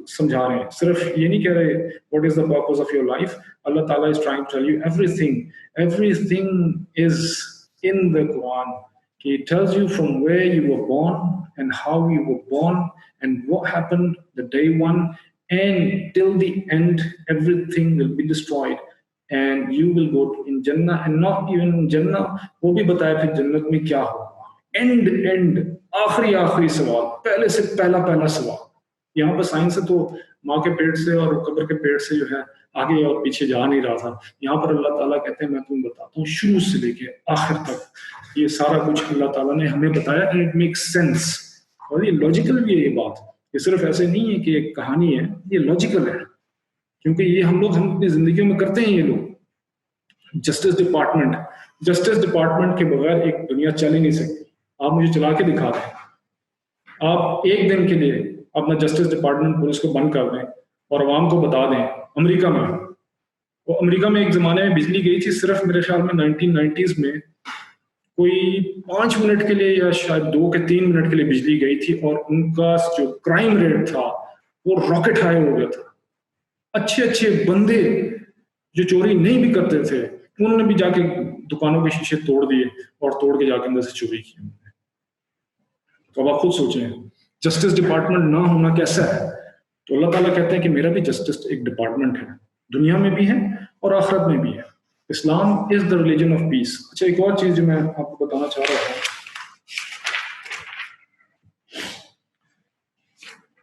Speaker 1: سمجھا رہے ہیں. صرف یہ نہیں کہہ رہے what is the purpose of your life. Allah تعالیٰ is trying to tell you everything is in the Quran. It tells you from where you were born and how you were born and what happened the day one, and till the end everything will be destroyed. and you will go in Jannah and not even in Jannah. وہ بھی بتایا پھر جنت میں کیا ہوگا. And آخری سوال، پہلے سے پہلا سوال. یہاں پر سائنس سے تو ماں کے پیٹ سے اور قبر کے پیٹ سے جو ہے آگے اور پیچھے جا نہیں رہا تھا. یہاں پر اللہ تعالیٰ کہتے ہیں میں تمہیں بتاتا ہوں شروع سے لے کے آخر تک یہ سارا کچھ اللہ تعالیٰ نے ہمیں بتایا. اینڈ اٹ میک سینس، اور یہ لاجیکل بھی ہے. یہ بات یہ صرف ایسے نہیں ہے کہ ایک کہانی ہے، یہ لاجیکل ہے، کیونکہ یہ ہم اپنی زندگیوں میں کرتے ہیں. یہ لوگ جسٹس ڈپارٹمنٹ کے بغیر ایک دنیا چل ہی نہیں سکتی. آپ مجھے چلا کے دکھا دیں، آپ ایک دن کے لیے اپنا جسٹس ڈپارٹمنٹ پولیس کو بند کر دیں اور عوام کو بتا دیں. امریکہ میں ایک زمانے میں بجلی گئی تھی صرف میرے خیال میں 1990s میں کوئی 5 منٹ کے لیے یا شاید 2 کے 3 منٹ کے لیے بجلی گئی تھی، اور ان کا جو کرائم ریٹ تھا وہ راکٹ ہائی ہو گیا تھا. اچھے بندے جو چوری نہیں بھی کرتے تھے انہوں نے بھی جا کے دکانوں کے شیشے توڑ دیے اور توڑ کے جا کے اندر سے چوری کی. تو اب آپ خود سوچیں جسٹس ڈپارٹمنٹ نہ ہونا کیسا ہے. تو اللہ تعالیٰ کہتے ہیں کہ میرا بھی جسٹس ایک ڈپارٹمنٹ ہے، دنیا میں بھی ہے اور آخرت میں بھی ہے. اسلام از دا ریلیجن آف پیس. اچھا ایک اور چیز جو میں آپ کو بتانا چاہ رہا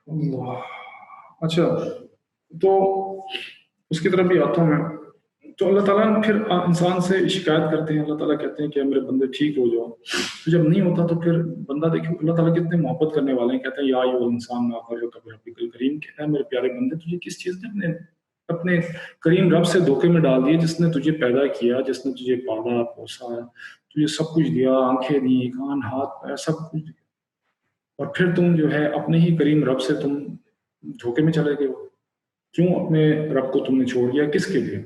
Speaker 1: ہوں، اچھا تو اس کی طرف بھی آتا ہوں میں. تو اللہ تعالیٰ پھر انسان سے شکایت کرتے ہیں. اللہ تعالیٰ کہتے ہیں کہ میرے بندے ٹھیک ہو جاؤ. تو جب نہیں ہوتا تو پھر بندہ دیکھیں اللہ تعالیٰ کتنے محبت کرنے والے ہیں. کہتے ہیں یا ایھا الانسان ما غرک بربک الکریم. کہتا ہے میرے پیارے بندے تجھے کس چیز نے اپنے کریم رب سے دھوکے میں ڈال دیے، جس نے تجھے پیدا کیا، جس نے تجھے پالا پوسا، تجھے سب کچھ دیا، آنکھیں دی، کان، ہاتھ، پیر، سب کچھ دیا، اور پھر تم جو ہے اپنے ہی کریم رب سے تم دھوکے میں چلے گئے ہو. کیوں اپنے رب کو تم نے چھوڑ دیا؟ کس کے لیے؟